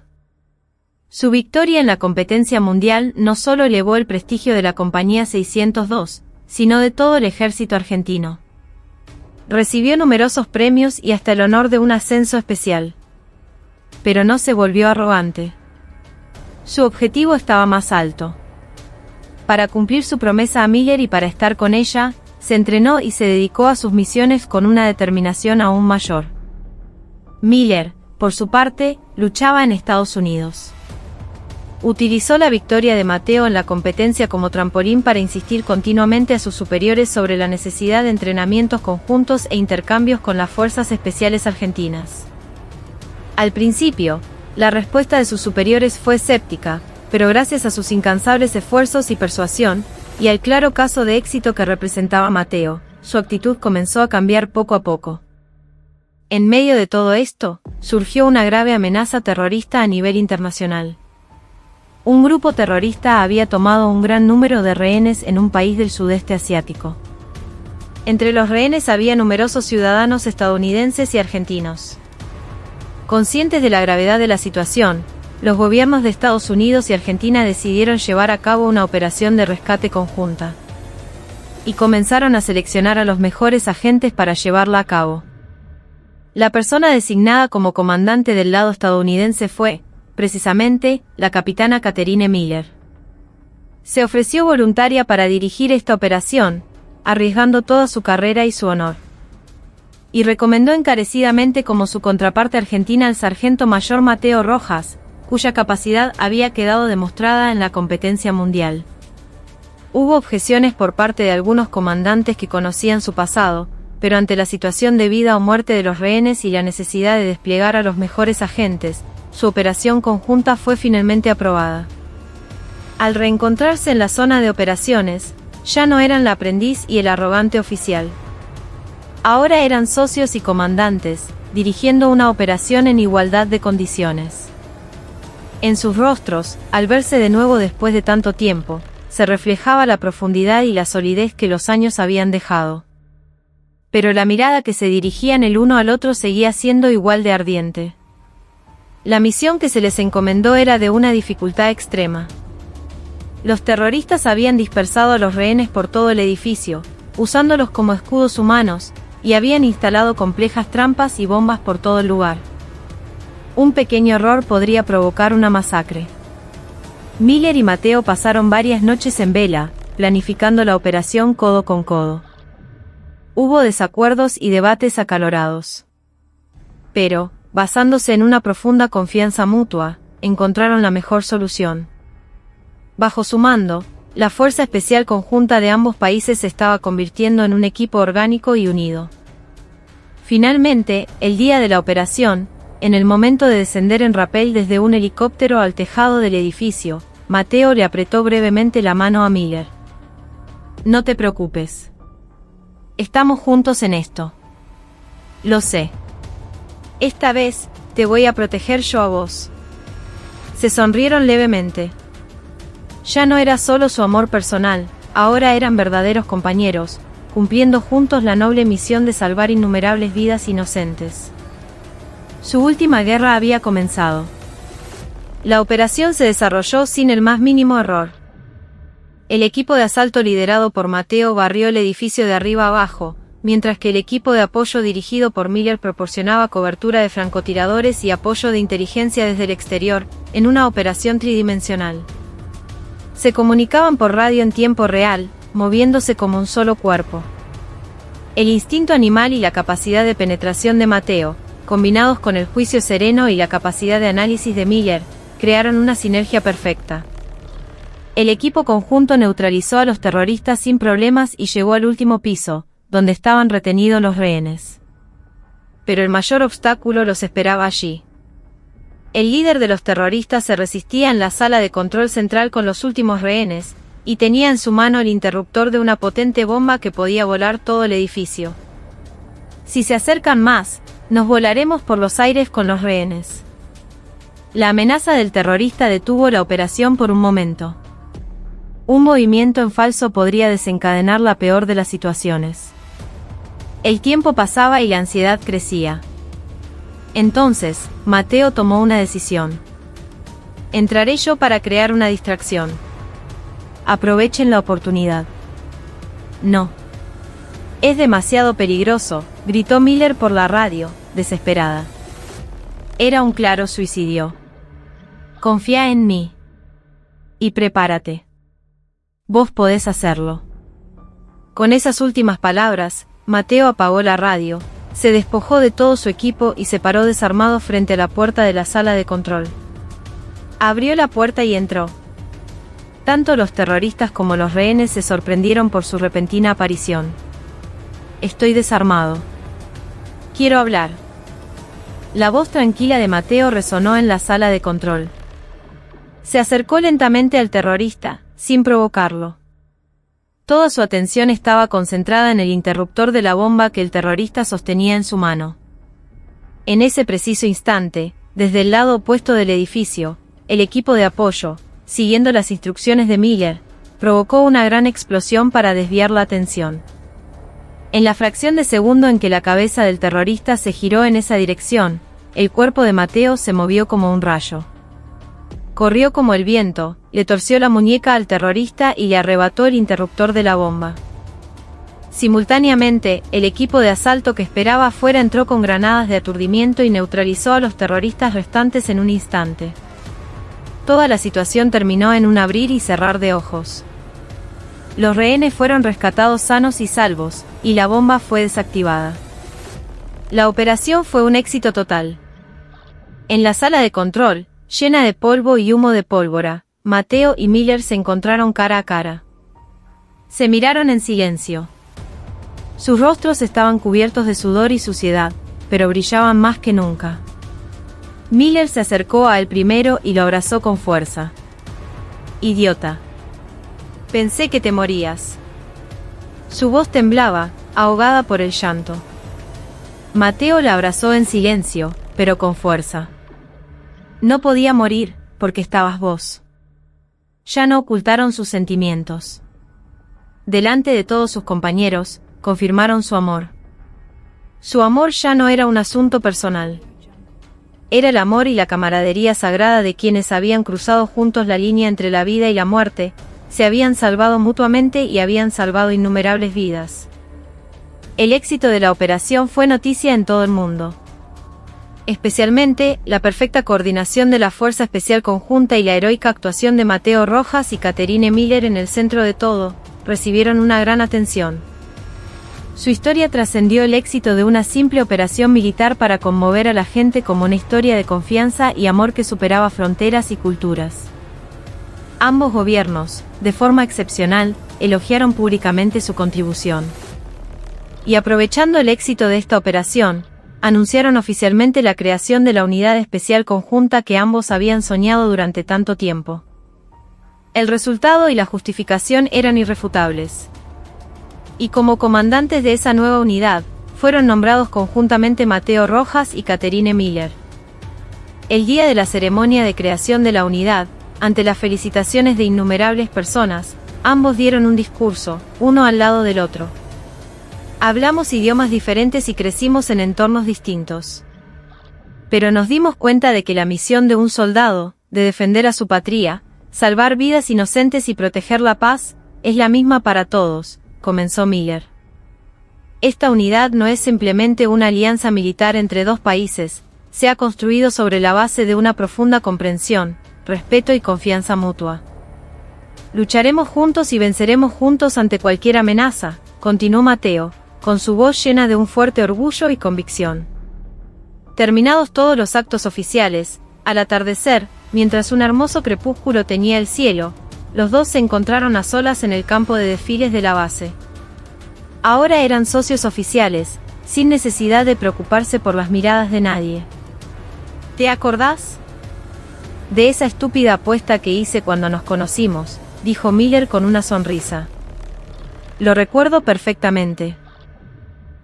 Su victoria en la competencia mundial no solo elevó el prestigio de la Compañía 602, sino de todo el ejército argentino. Recibió numerosos premios y hasta el honor de un ascenso especial. Pero no se volvió arrogante. Su objetivo estaba más alto. Para cumplir su promesa a Miller y para estar con ella, se entrenó y se dedicó a sus misiones con una determinación aún mayor. Miller, por su parte, luchaba en Estados Unidos. Utilizó la victoria de Mateo en la competencia como trampolín para insistir continuamente a sus superiores sobre la necesidad de entrenamientos conjuntos e intercambios con las Fuerzas Especiales Argentinas. Al principio, la respuesta de sus superiores fue escéptica, pero gracias a sus incansables esfuerzos y persuasión, y al claro caso de éxito que representaba Mateo, su actitud comenzó a cambiar poco a poco. En medio de todo esto, surgió una grave amenaza terrorista a nivel internacional. Un grupo terrorista había tomado un gran número de rehenes en un país del sudeste asiático. Entre los rehenes había numerosos ciudadanos estadounidenses y argentinos. Conscientes de la gravedad de la situación, los gobiernos de Estados Unidos y Argentina decidieron llevar a cabo una operación de rescate conjunta. Y comenzaron a seleccionar a los mejores agentes para llevarla a cabo. La persona designada como comandante del lado estadounidense fue, precisamente, la capitana Catherine Miller. Se ofreció voluntaria para dirigir esta operación, arriesgando toda su carrera y su honor. Y recomendó encarecidamente como su contraparte argentina al sargento mayor Mateo Rojas, cuya capacidad había quedado demostrada en la competencia mundial. Hubo objeciones por parte de algunos comandantes que conocían su pasado, pero ante la situación de vida o muerte de los rehenes y la necesidad de desplegar a los mejores agentes, su operación conjunta fue finalmente aprobada. Al reencontrarse en la zona de operaciones, ya no eran la aprendiz y el arrogante oficial. Ahora eran socios y comandantes, dirigiendo una operación en igualdad de condiciones. En sus rostros, al verse de nuevo después de tanto tiempo, se reflejaba la profundidad y la solidez que los años habían dejado. Pero la mirada que se dirigían el uno al otro seguía siendo igual de ardiente. La misión que se les encomendó era de una dificultad extrema. Los terroristas habían dispersado a los rehenes por todo el edificio, usándolos como escudos humanos, y habían instalado complejas trampas y bombas por todo el lugar. Un pequeño error podría provocar una masacre. Miller y Mateo pasaron varias noches en vela, planificando la operación codo con codo. Hubo desacuerdos y debates acalorados. Pero, basándose en una profunda confianza mutua, encontraron la mejor solución. Bajo su mando, la Fuerza Especial Conjunta de ambos países se estaba convirtiendo en un equipo orgánico y unido. Finalmente, el día de la operación, en el momento de descender en rapel desde un helicóptero al tejado del edificio, Mateo le apretó brevemente la mano a Miller. No te preocupes. Estamos juntos en esto. Lo sé. Esta vez, te voy a proteger yo a vos. Se sonrieron levemente. Ya no era solo su amor personal, ahora eran verdaderos compañeros, cumpliendo juntos la noble misión de salvar innumerables vidas inocentes. Su última guerra había comenzado. La operación se desarrolló sin el más mínimo error. El equipo de asalto liderado por Mateo barrió el edificio de arriba abajo, mientras que el equipo de apoyo dirigido por Miller proporcionaba cobertura de francotiradores y apoyo de inteligencia desde el exterior, en una operación tridimensional. Se comunicaban por radio en tiempo real, moviéndose como un solo cuerpo. El instinto animal y la capacidad de penetración de Mateo, combinados con el juicio sereno y la capacidad de análisis de Miller, crearon una sinergia perfecta. El equipo conjunto neutralizó a los terroristas sin problemas y llegó al último piso, donde estaban retenidos los rehenes. Pero el mayor obstáculo los esperaba allí. El líder de los terroristas se resistía en la sala de control central con los últimos rehenes, y tenía en su mano el interruptor de una potente bomba que podía volar todo el edificio. Si se acercan más, nos volaremos por los aires con los rehenes. La amenaza del terrorista detuvo la operación por un momento. Un movimiento en falso podría desencadenar la peor de las situaciones. El tiempo pasaba y la ansiedad crecía. Entonces, Mateo tomó una decisión. Entraré yo para crear una distracción. Aprovechen la oportunidad. No. Es demasiado peligroso, gritó Miller por la radio, desesperada. Era un claro suicidio. Confía en mí. Y prepárate. Vos podés hacerlo. Con esas últimas palabras, Mateo apagó la radio, se despojó de todo su equipo y se paró desarmado frente a la puerta de la sala de control. Abrió la puerta y entró. Tanto los terroristas como los rehenes se sorprendieron por su repentina aparición. Estoy desarmado. Quiero hablar. La voz tranquila de Mateo resonó en la sala de control. Se acercó lentamente al terrorista, sin provocarlo. Toda su atención estaba concentrada en el interruptor de la bomba que el terrorista sostenía en su mano. En ese preciso instante, desde el lado opuesto del edificio, el equipo de apoyo, siguiendo las instrucciones de Miller, provocó una gran explosión para desviar la atención. En la fracción de segundo en que la cabeza del terrorista se giró en esa dirección, el cuerpo de Mateo se movió como un rayo. Corrió como el viento, le torció la muñeca al terrorista y le arrebató el interruptor de la bomba. Simultáneamente, el equipo de asalto que esperaba afuera entró con granadas de aturdimiento y neutralizó a los terroristas restantes en un instante. Toda la situación terminó en un abrir y cerrar de ojos. Los rehenes fueron rescatados sanos y salvos, y la bomba fue desactivada. La operación fue un éxito total. En la sala de control, llena de polvo y humo de pólvora, Mateo y Miller se encontraron cara a cara. Se miraron en silencio. Sus rostros estaban cubiertos de sudor y suciedad, pero brillaban más que nunca. Miller se acercó a él primero y lo abrazó con fuerza. «Idiota. Pensé que te morías». Su voz temblaba, ahogada por el llanto. Mateo la abrazó en silencio, pero con fuerza. «No podía morir, porque estabas vos». Ya no ocultaron sus sentimientos. Delante de todos sus compañeros, confirmaron su amor. Su amor ya no era un asunto personal. Era el amor y la camaradería sagrada de quienes habían cruzado juntos la línea entre la vida y la muerte, se habían salvado mutuamente y habían salvado innumerables vidas. El éxito de la operación fue noticia en todo el mundo. Especialmente, la perfecta coordinación de la Fuerza Especial Conjunta y la heroica actuación de Mateo Rojas y Catherine Miller en el centro de todo, recibieron una gran atención. Su historia trascendió el éxito de una simple operación militar para conmover a la gente como una historia de confianza y amor que superaba fronteras y culturas. Ambos gobiernos, de forma excepcional, elogiaron públicamente su contribución. Y aprovechando el éxito de esta operación, anunciaron oficialmente la creación de la Unidad Especial Conjunta que ambos habían soñado durante tanto tiempo. El resultado y la justificación eran irrefutables. Y como comandantes de esa nueva unidad, fueron nombrados conjuntamente Mateo Rojas y Catherine Miller. El día de la ceremonia de creación de la unidad, ante las felicitaciones de innumerables personas, ambos dieron un discurso, uno al lado del otro. Hablamos idiomas diferentes y crecimos en entornos distintos. Pero nos dimos cuenta de que la misión de un soldado, de defender a su patria, salvar vidas inocentes y proteger la paz, es la misma para todos, comenzó Miller. Esta unidad no es simplemente una alianza militar entre dos países, se ha construido sobre la base de una profunda comprensión, respeto y confianza mutua. Lucharemos juntos y venceremos juntos ante cualquier amenaza, continuó Mateo, con su voz llena de un fuerte orgullo y convicción. Terminados todos los actos oficiales, al atardecer, mientras un hermoso crepúsculo teñía el cielo, los dos se encontraron a solas en el campo de desfiles de la base. Ahora eran socios oficiales, sin necesidad de preocuparse por las miradas de nadie. ¿Te acordás? De esa estúpida apuesta que hice cuando nos conocimos, dijo Miller con una sonrisa. Lo recuerdo perfectamente.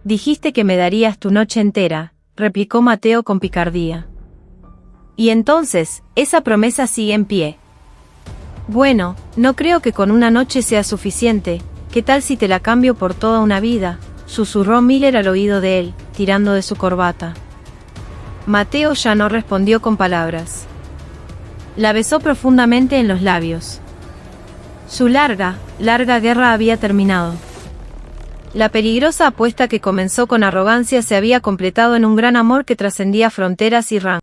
Dijiste que me darías tu noche entera, replicó Mateo con picardía. Y entonces, esa promesa sigue en pie. Bueno, no creo que con una noche sea suficiente, ¿qué tal si te la cambio por toda una vida?, susurró Miller al oído de él, tirando de su corbata. Mateo ya no respondió con palabras. La besó profundamente en los labios. Su larga guerra había terminado. La peligrosa apuesta que comenzó con arrogancia se había completado en un gran amor que trascendía fronteras y rangos.